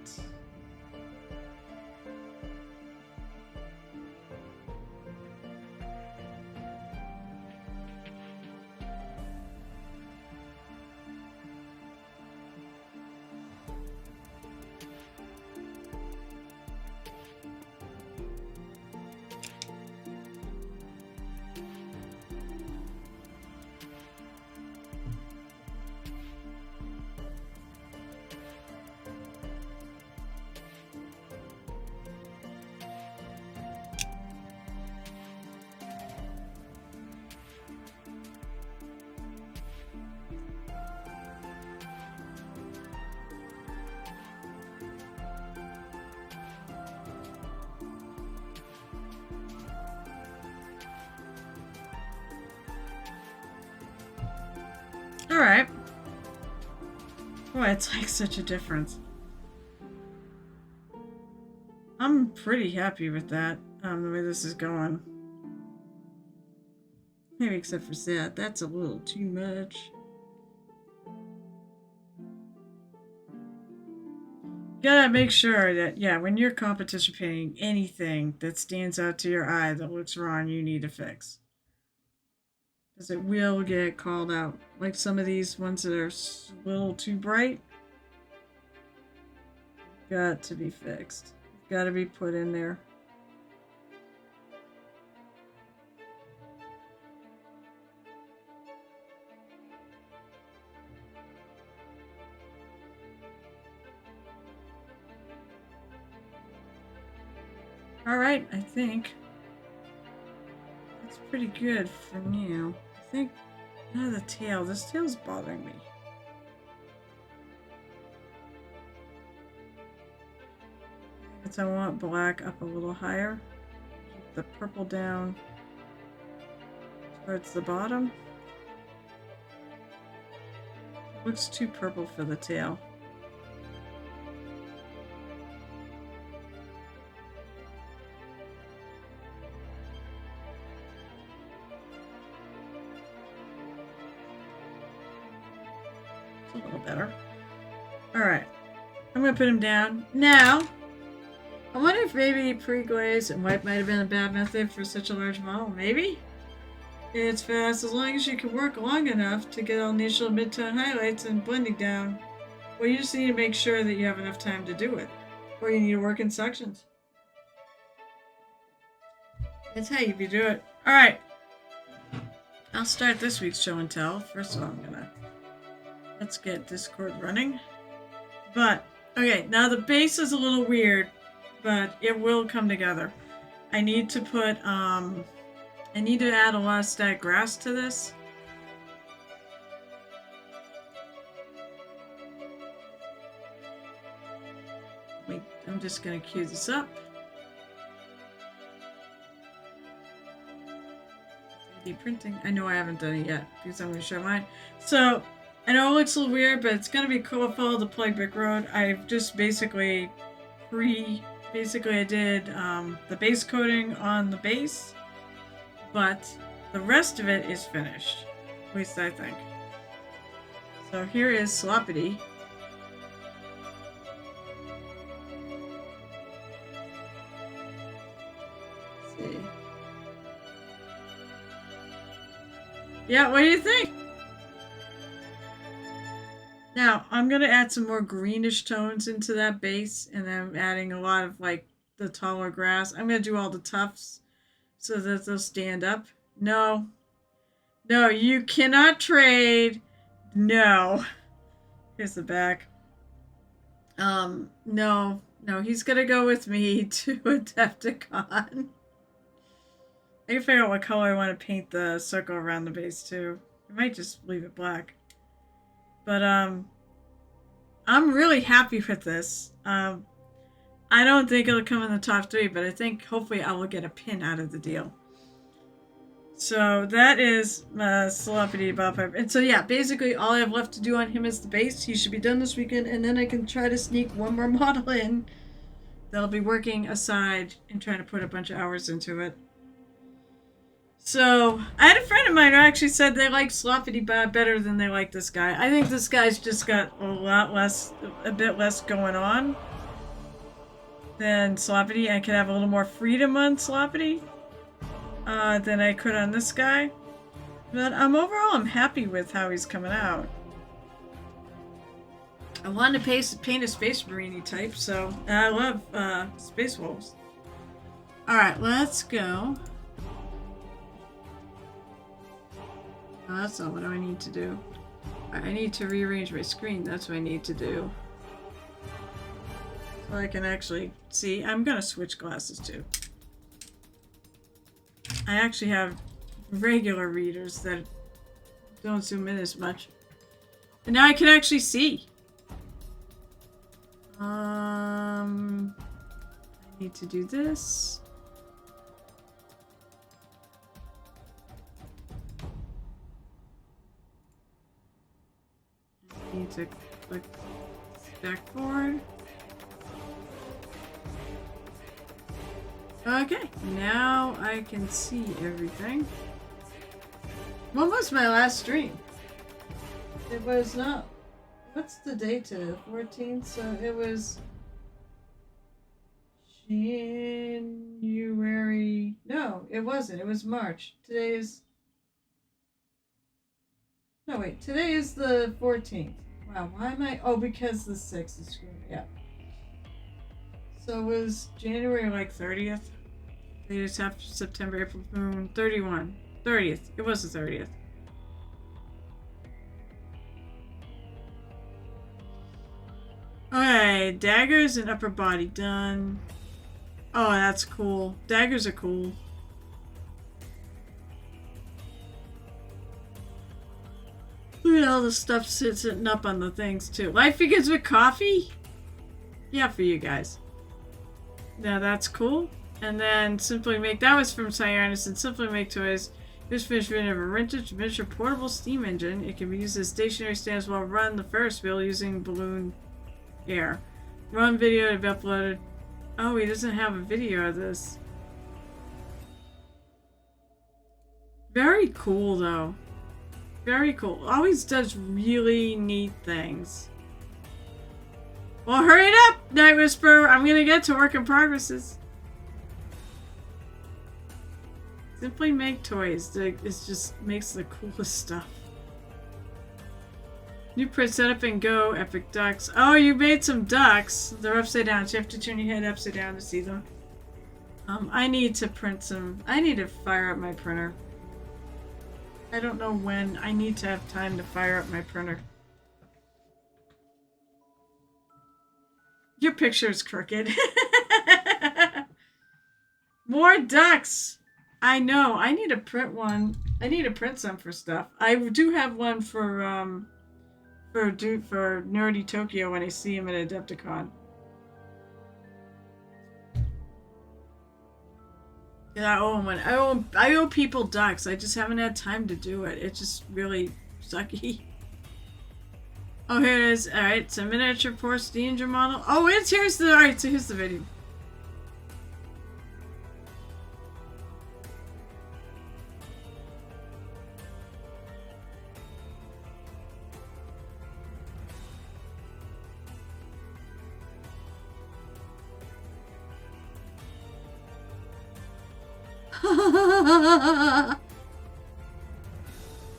All right. Boy, it's like such a difference. I'm pretty happy with that, the way this is going. Maybe except for that. That's a little too much. Gotta make sure that, yeah, when you're competition painting, anything that stands out to your eye that looks wrong, you need to fix. Because it will get called out. Like some of these ones that are a little too bright. Got to be fixed. Got to be put in there. Alright, I think that's pretty good for now. I think, the tail. This tail's bothering me. Because I want black up a little higher. Keep the purple down towards the bottom. It looks too purple for the tail. A little better. Alright. I'm going to put him down. Now, I wonder if maybe pre-glaze and white might have been a bad method for such a large model. Maybe? It's fast as long as you can work long enough to get all initial mid-tone highlights and blending down. Well, you just need to make sure that you have enough time to do it. Or you need to work in sections. That's how you do it. Alright. I'll start this week's show and tell. First of all, let's get Discord running. But, okay, now the base is a little weird, but it will come together. I need to put, I need to add a lot of static grass to this. Wait, I'm just going to cue this up. 3D printing. I know I haven't done it yet because I'm going to show mine. So, I know it looks a little weird, but it's going to be cool. Follow the Plague Brick Road. I've just basically I did the base coating on the base, but the rest of it is finished. At least I think. So here is Sloppity. Let's see. Yeah, what do you think? Now, I'm going to add some more greenish tones into that base, and then I'm adding a lot of, like, the taller grass. I'm going to do all the tufts so that they'll stand up. No. No, you cannot trade. No. Here's the back. No, he's going to go with me to Adepticon. I can figure out what color I want to paint the circle around the base, too. I might just leave it black. But, I'm really happy with this. I don't think it'll come in the top 3, but I think hopefully I will get a pin out of the deal. So that is Sloppity Bob. And so yeah, basically all I have left to do on him is the base. He should be done this weekend, and then I can try to sneak one more model in that'll be working aside and trying to put a bunch of hours into it. So, I had a friend of mine who actually said they like Sloppity Bob better than they like this guy. I think this guy's just got a bit less going on than Sloppity. I could have a little more freedom on Sloppity than I could on this guy. But overall, I'm happy with how he's coming out. I wanted to paint a Space Marine type, so I love Space Wolves. Alright, let's go. Oh, that's not what I need to do. I need to rearrange my screen. That's what I need to do. So I can actually see. I'm going to switch glasses too. I actually have regular readers that don't zoom in as much. And now I can actually see. I need to do this. Need to click backboard. Okay, now I can see everything. When was my last stream? It was not. What's the date today? 14th? So it was January. No, it wasn't. It was March. Today is. No, wait. Today is the 14th. Wow, why am I. Oh, because the 6th is screwed. Yeah. So it was January like 30th. Latest after September, April, June, 31. 30th. It was the 30th. Alright, daggers and upper body done. Oh, that's cool. Daggers are cool. Look at all the stuff sitting up on the things too. Life begins with coffee? Yeah, for you guys. Now that's cool. And then Simply Make, that was from Cyanus, and Simply Make Toys. This finished version of a vintage miniature portable steam engine. It can be used as stationary stands while run the Ferris wheel using balloon air. Run video to be uploaded. Oh, he doesn't have a video of this. Very cool though. Very cool. Always does really neat things. Well, hurry it up, Night Whisperer. I'm gonna get to work in progresses. Simply Make Toys. It just makes the coolest stuff. New print setup and go. Epic ducks. Oh, you made some ducks. They're upside down, so you have to turn your head upside down to see them. I need to print some. I need to fire up my printer. I don't know when. I need to have time to fire up my printer. Your picture is crooked. More ducks. I know. I need to print one. I need to print some for stuff. I do have one for Nerdy Tokyo when I see him at Adepticon. Yeah, I owe him one. I owe people ducks. I just haven't had time to do it. It's just really sucky. Oh, here it is. Alright, so miniature Porsche Danger model. Oh, here's the, alright, so here's the video.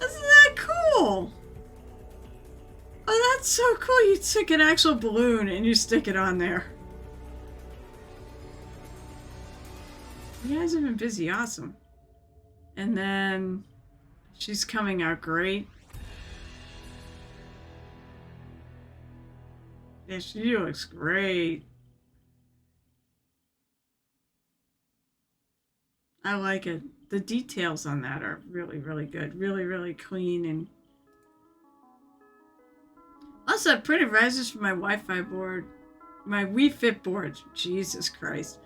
Isn't that cool? Oh, that's so cool. You take an actual balloon and you stick it on there. You guys have been busy. Awesome. And then she's coming out great. Yeah, she looks great. I like it. The details on that are really, really good. Really, really clean. And also, I printed risers for my Wi-Fi board. My Wii Fit board. Jesus Christ.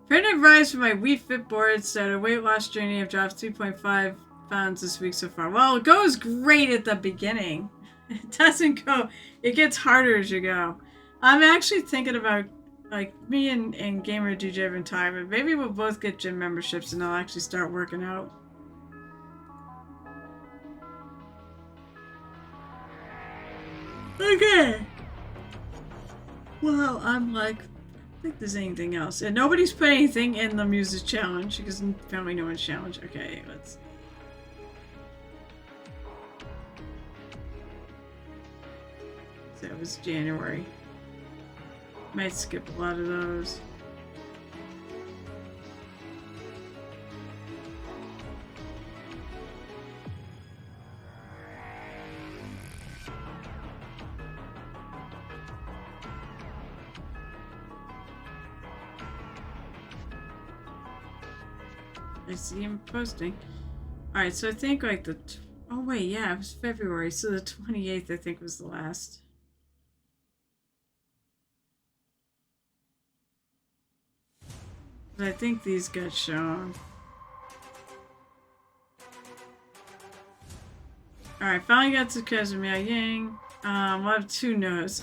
Printed rise for my Wii Fit board. Said a weight loss journey. I've dropped 3.5 pounds this week so far. Well, it goes great at the beginning. It doesn't go. It gets harder as you go. I'm actually thinking about, like, me and Gamer DJ have been talking, but maybe we'll both get gym memberships and I'll actually start working out. Okay. Well, I'm like, I don't think there's anything else. And nobody's put anything in the Muses Challenge because apparently no one's challenge. Okay, let's. So it was January. Might skip a lot of those. I see him posting. Alright, so I think like the... Oh wait, yeah, it was February, so the 28th I think was the last. But I think these got shown. Alright, finally got to Kazumia Yang. We'll have two no's.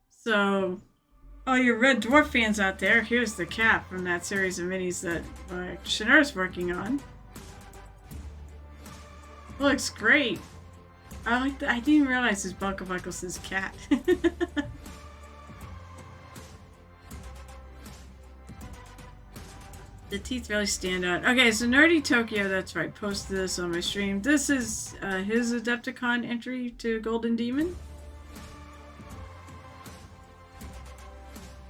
So, all your Red Dwarf fans out there, here's the cap from that series of minis that Shinar's working on. Looks great. I like that. I didn't even realize his Buckle's his cat. The teeth really stand out. Okay, so Nerdy Tokyo, that's right, posted this on my stream. This is his Adepticon entry to Golden Demon.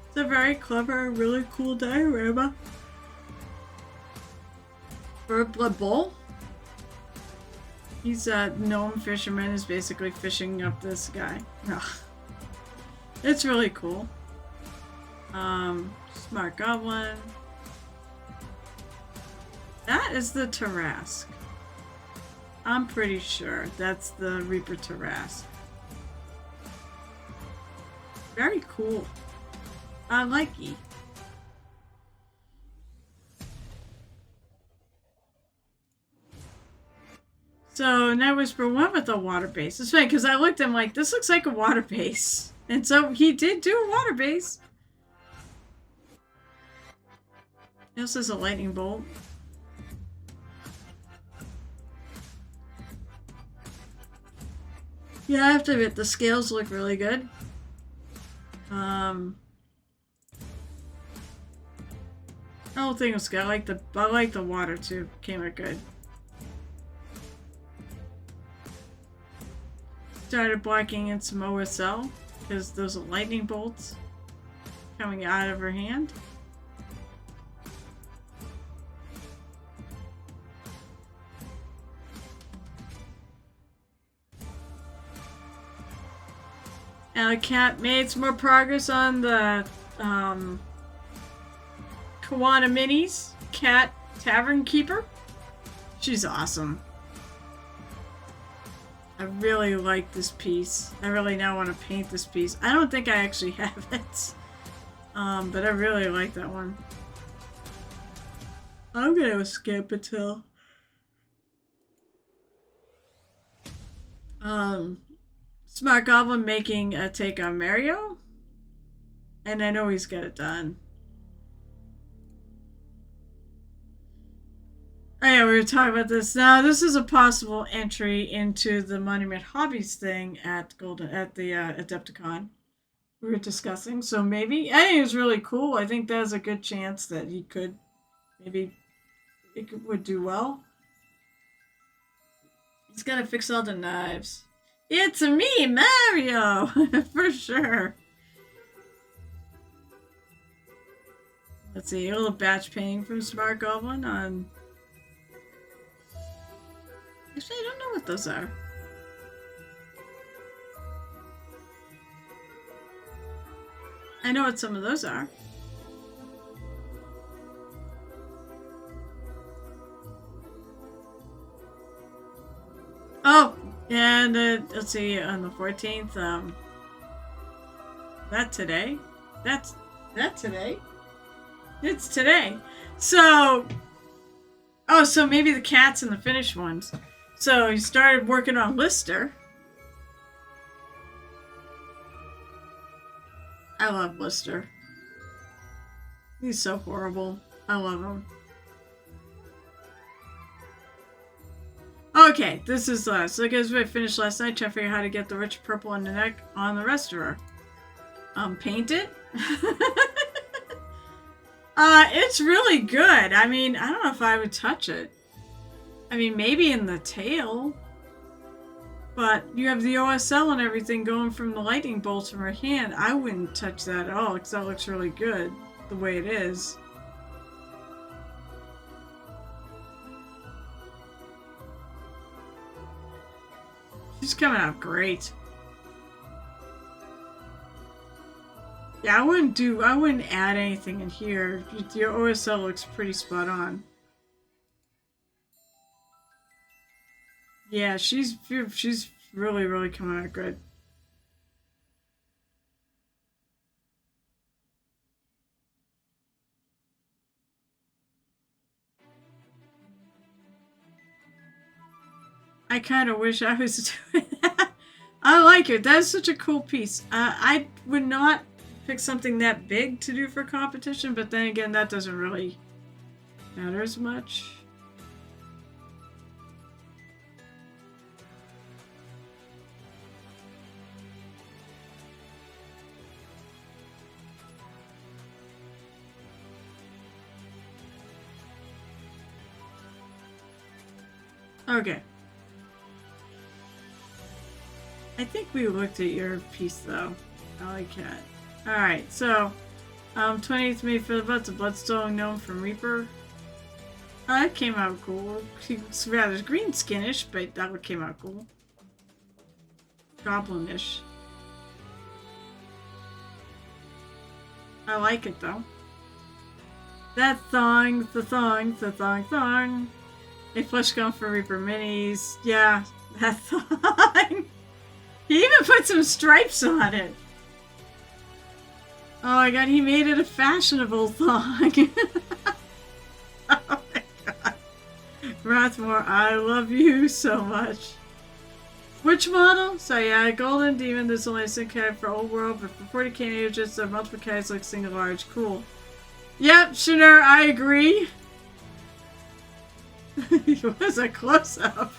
It's a very clever, really cool diorama. For a Blood Bowl. He's a gnome fisherman, is basically fishing up this guy. It's really cool. Smart Goblin. That is the Tarrasque. I'm pretty sure that's the Reaper Tarrasque. Very cool. I like it. So Night Whisper went with the water base. It's funny because I looked at him like, this looks like a water base. And so he did do a water base. This is a lightning bolt. Yeah, I have to admit, the scales look really good. The whole thing was good. I like the water too. Came out good. Started blocking in some OSL because those are lightning bolts coming out of her hand. And the cat made some more progress on the Kawana Minis cat Tavern Keeper. She's awesome. I really like this piece. I really now want to paint this piece. I don't think I actually have it. But I really like that one. I'm gonna skip it till Smart Goblin making a take on Mario. And I know he's got it done. Oh yeah, we were talking about this. Now, this is a possible entry into the Monument Hobbies thing at the Adepticon we were discussing. So maybe, I think it was really cool. I think there's a good chance that he could, maybe would do well. He's got to fix all the knives. It's me, Mario! For sure. Let's see, a little batch painting from Smart Goblin on... Actually, I don't know what those are. I know what some of those are. Oh, and let's see, on the 14th, that today? That today? It's today. So, oh, so maybe the cats and the finished ones. So he started working on Lister. I love Lister. He's so horrible. I love him. Okay, this is last. So guys, I finished last night trying to figure out how to get the rich purple on the neck on the rest of her. Paint it. It's really good. I mean, I don't know if I would touch it. I mean, maybe in the tail. But you have the OSL and everything going from the lightning bolts from her hand. I wouldn't touch that at all because that looks really good the way it is. She's coming out great. Yeah, I wouldn't add anything in here. Your OSL looks pretty spot on. Yeah, she's really, really coming out good. I kind of wish I was doing that. I like it. That's such a cool piece. I would not pick something that big to do for competition, but then again, that doesn't really matter as much. Okay. I think we looked at your piece though. I like that. Alright, so 28th May for the Butts, a Bloodstone gnome from Reaper. That came out cool. He's rather green skinish, but that one came out cool. Goblinish. I like it though. That thong, the thong, the thong, thong. A flesh gun for Reaper Minis. Yeah, that thong. He even put some stripes on it. Oh my god, he made it a fashionable thong. Oh my god. Rathmore, I love you so much. Which model? So yeah, Golden Demon, there's only a single cat for Old World, but for 40k ages, there are multiple cats like single large. Cool. Yep, Shinner, I agree. It was a close-up.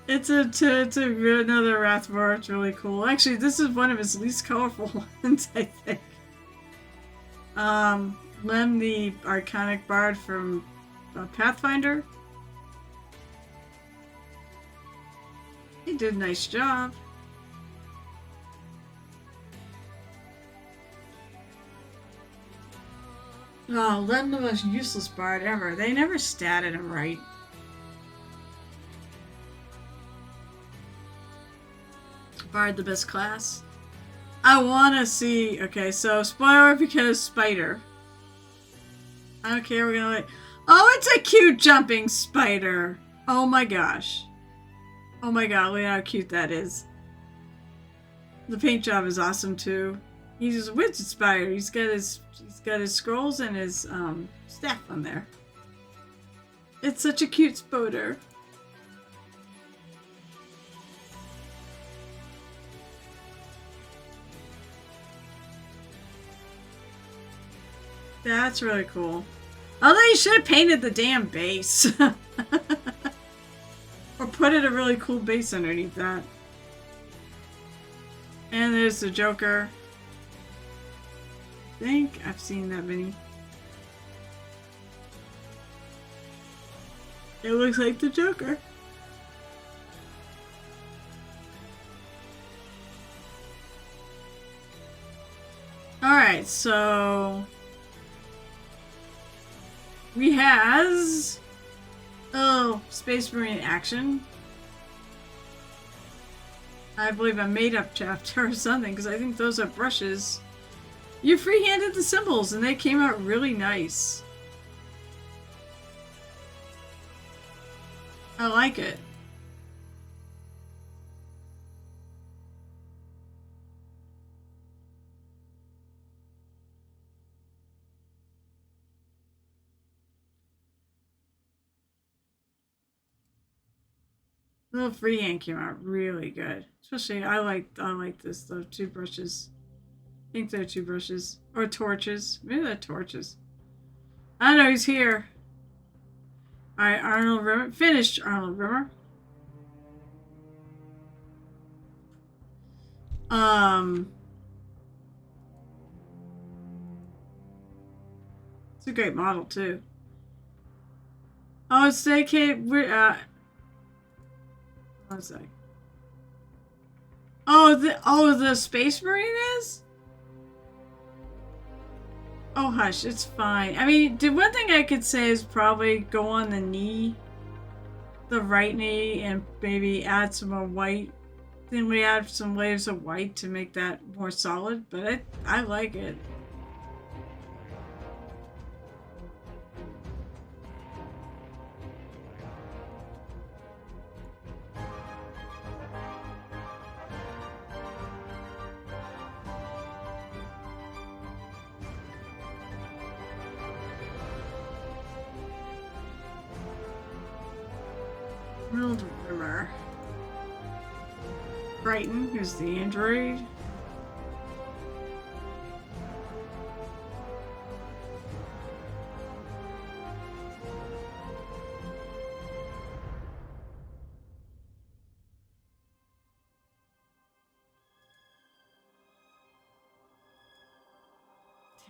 It's another Rathmore. It's really cool. Actually, this is one of his least colorful ones, I think. Lem, the iconic bard from Pathfinder. He did a nice job. Oh, Lem, the most useless bard ever. They never statted him right. Bard the best class. I wanna see. Okay, so spoiler because spider. I don't care. We're gonna like. Oh, it's a cute jumping spider. Oh my gosh. Oh my god, look how cute that is. The paint job is awesome too. He's a wizard spider. He's got his scrolls and his staff on there. It's such a cute spider. That's really cool. Although you should have painted the damn base. Or put it a really cool base underneath that. And there's the Joker. I think I've seen that mini. It looks like the Joker. Alright, so we has Space Marine action. I believe a made-up chapter or something, because I think those are brushes. You free-handed the symbols, and they came out really nice. I like it. The little freehand came out really good. Especially, I like this though. Two brushes. I think they're two brushes. Or torches. Maybe they're torches. I know he's here. Alright, Arnold Rimmer. Finished Arnold Rimmer. It's a great model too. Oh, it's dedicated. What was I? Oh, the Space Marine is? Oh, hush, it's fine. I mean, the one thing I could say is probably go on the knee, the right knee, and maybe add some more white. Then we add some layers of white to make that more solid, but I like it. World Rimmer. Brighton, who's the android.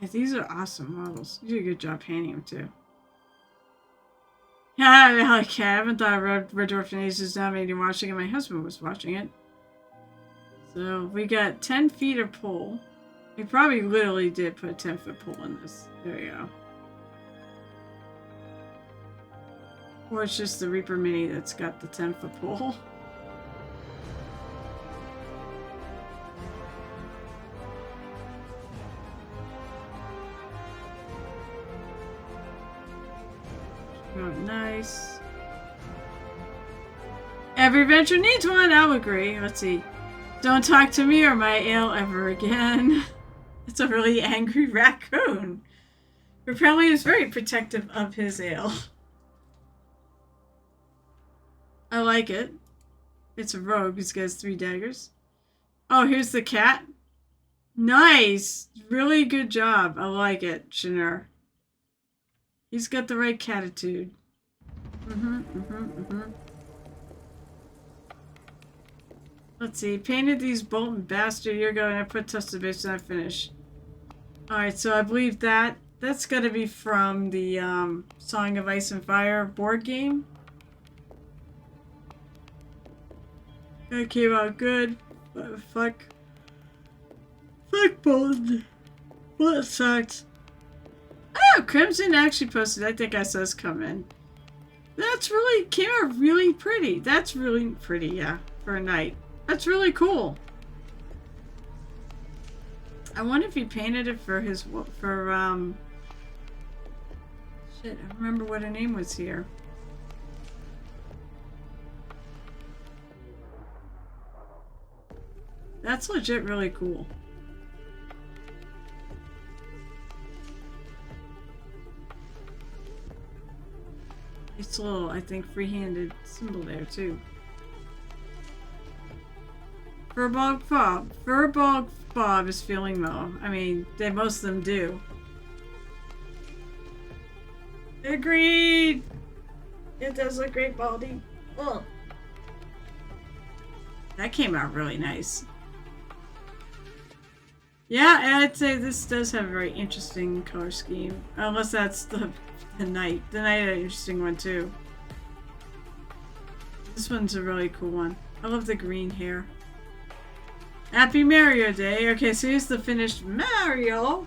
Yeah, these are awesome models. You did a good job painting them too. Okay, I haven't thought of Red Dwarf in ages now. Maybe watching it. My husband was watching it. So we got 10 feet of pull. We probably literally did put a 10-foot pull in this. There we go. Or it's just the Reaper Mini that's got the 10-foot pull. Oh, nice. Every adventure needs one, I'll agree. Let's see. Don't talk to me or my ale ever again. It's a really angry raccoon. Who apparently is very protective of his ale. I like it. It's a rogue. He's got 3 daggers. Oh, here's the cat. Nice. Really good job. I like it, Shanur. He's got the right catitude. Let's see. Painted these Bolton bastard a year ago and I put touch the base and I finished. Alright, so I believe that's gotta be from the Song of Ice and Fire board game. That came out good. But fuck Bolton. Well, sucks. Oh, Crimson actually posted. I think I saw this come in. That's really came out really pretty. That's really pretty, yeah, for a night. That's really cool. I wonder if he painted it for his shit, I remember what her name was here. That's legit really cool. It's a little, I think, free-handed symbol there, too. Furbog Bob is feeling low. I mean, most of them do. Agreed! It does look great, Baldy. Oh. That came out really nice. Yeah, I'd say this does have a very interesting color scheme. Unless that's the night. The night had an interesting one too. This one's a really cool one. I love the green hair. Happy Mario Day. Okay, so here's the finished Mario.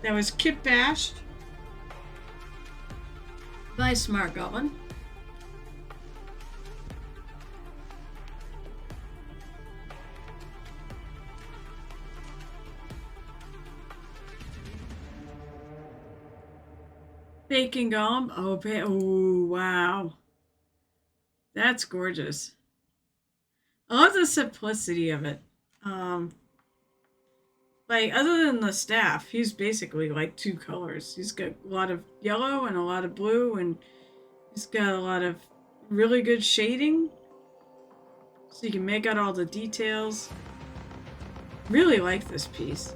That was kit bashed by Smart Goblin. Bacon Golem. Oh, wow. That's gorgeous. I love the simplicity of it. Like, other than the staff, he's basically like 2 colors. He's got a lot of yellow and a lot of blue, and he's got a lot of really good shading. So you can make out all the details. Really like this piece.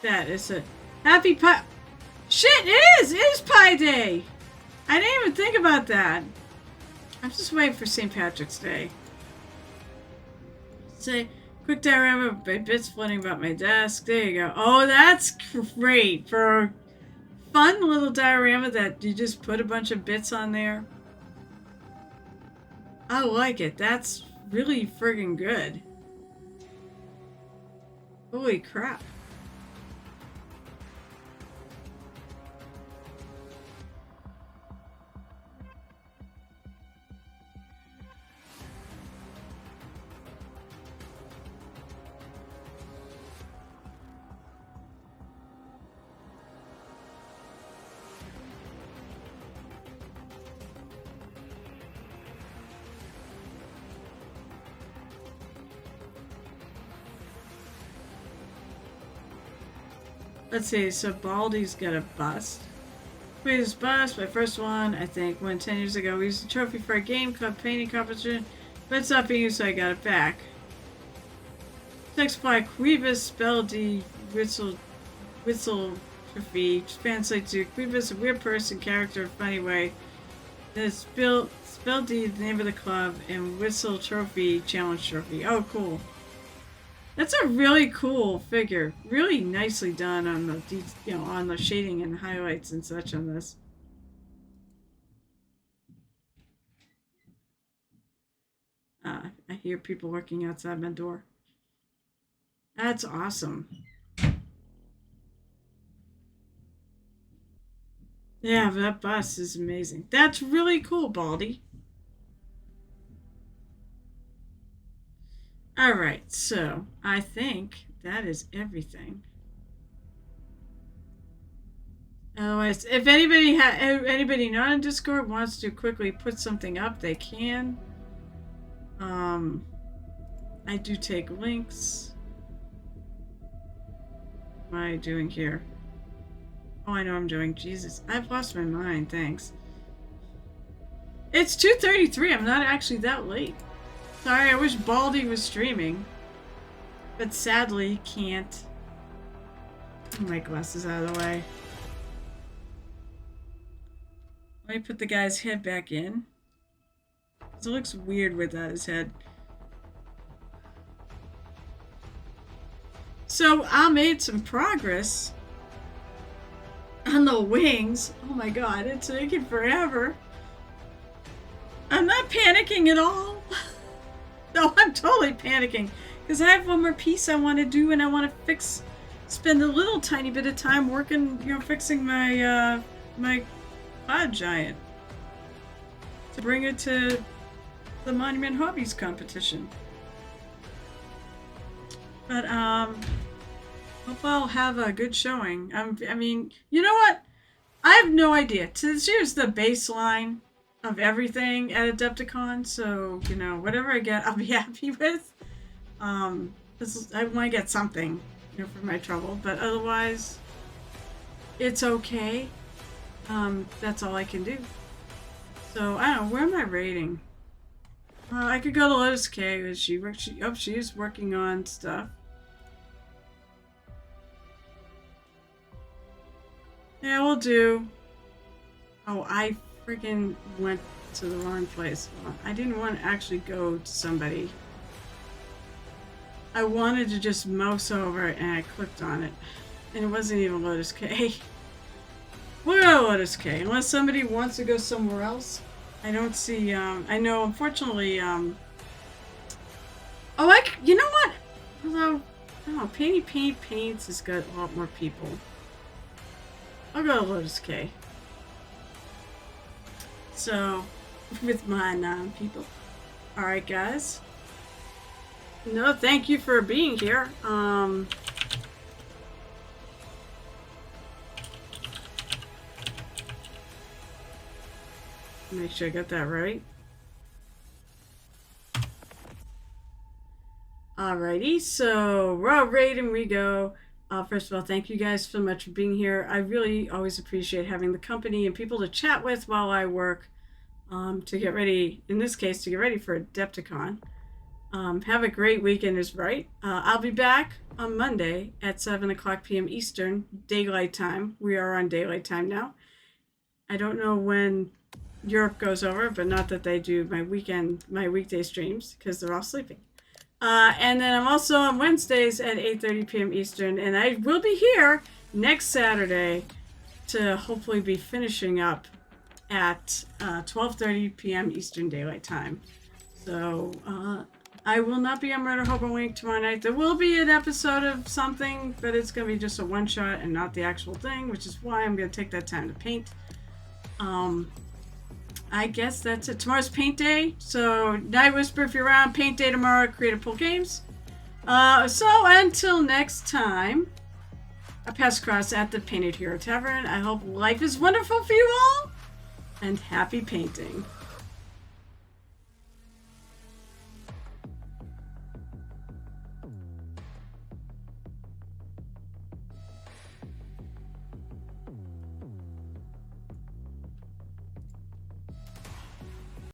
That is a happy pie. Shit, it is! It is Pie Day! I didn't even think about that. I'm just waiting for St. Patrick's Day. Say, quick diorama, bits floating about my desk. There you go. Oh, that's great. For a fun little diorama that you just put a bunch of bits on there. I like it. That's really friggin' good. Holy crap. Let's see, so Baldy's got a bust. Wait, his bust, my first one, I think, went 10 years ago. We used a trophy for a game club painting competition, but it's not being used, so I got it back. Text by Quibus Spell D Whistle Trophy translates to Clevis, a weird person, character, funny way. The spell deed, the name of the club, and whistle trophy, challenge trophy. Oh, cool. That's a really cool figure. Really nicely done on the on the shading and highlights and such on this. I hear people working outside my door. That's awesome. Yeah, that bus is amazing. That's really cool, Baldy. Alright, so I think that is everything. Otherwise, if anybody not in Discord wants to quickly put something up, they can. I do take links. What am I doing here? Oh, I know I'm doing. Jesus, I've lost my mind. Thanks. It's 2:33. I'm not actually that late. Sorry, I wish Baldy was streaming. But sadly, can't. Put my glasses out of the way. Let me put the guy's head back in. It looks weird without his head. So I made some progress on the wings. Oh my god, it's taking forever. I'm not panicking at all. No, I'm totally panicking because I have one more piece I want to do, and I want to spend a little tiny bit of time working, fixing my my pod giant to bring it to the Monument Hobbies competition. But hope I'll have a good showing. I mean, you know what? I have no idea. Here's the baseline of everything at Adepticon, so whatever I get, I'll be happy with. I want to get something, for my trouble, but otherwise, it's okay. That's all I can do. So I don't know. Where am I rating? I could go to Lotus K. She is working on stuff. Yeah, we'll do. Oh, I freaking went to the wrong place. I didn't want to actually go to somebody. I wanted to just mouse over it, and I clicked on it. And it wasn't even Lotus K. We'll go to Lotus K. Unless somebody wants to go somewhere else. I don't see, I know, unfortunately, you know what? Although, Painty Paints has got a lot more people. I'll go to Lotus K. So, with my 9 people. Alright, guys. No, thank you for being here. Make sure I got that right. Alrighty, so raw rating we go. First of all, thank you guys so much for being here. I really always appreciate having the company and people to chat with while I work to get ready, in this case, to get ready for Adepticon. Have a great weekend is right. I'll be back on Monday at 7 o'clock p.m. Eastern, daylight time. We are on daylight time now. I don't know when Europe goes over, but not that they do my weekday streams because they're all sleeping. And then I'm also on Wednesdays at 8:30 p.m. Eastern, and I will be here next Saturday to hopefully be finishing up at 12:30 p.m. Eastern Daylight Time. So I will not be on Murder Hope and Wink tomorrow night. There will be an episode of something, but it's going to be just a one-shot and not the actual thing, which is why I'm going to take that time to paint. I guess that's it. Tomorrow's paint day. So, Night Whisper, if you're around, paint day tomorrow, Creative Pool Games. So, until next time, I pass across at the Painted Hero Tavern. I hope life is wonderful for you all, and happy painting.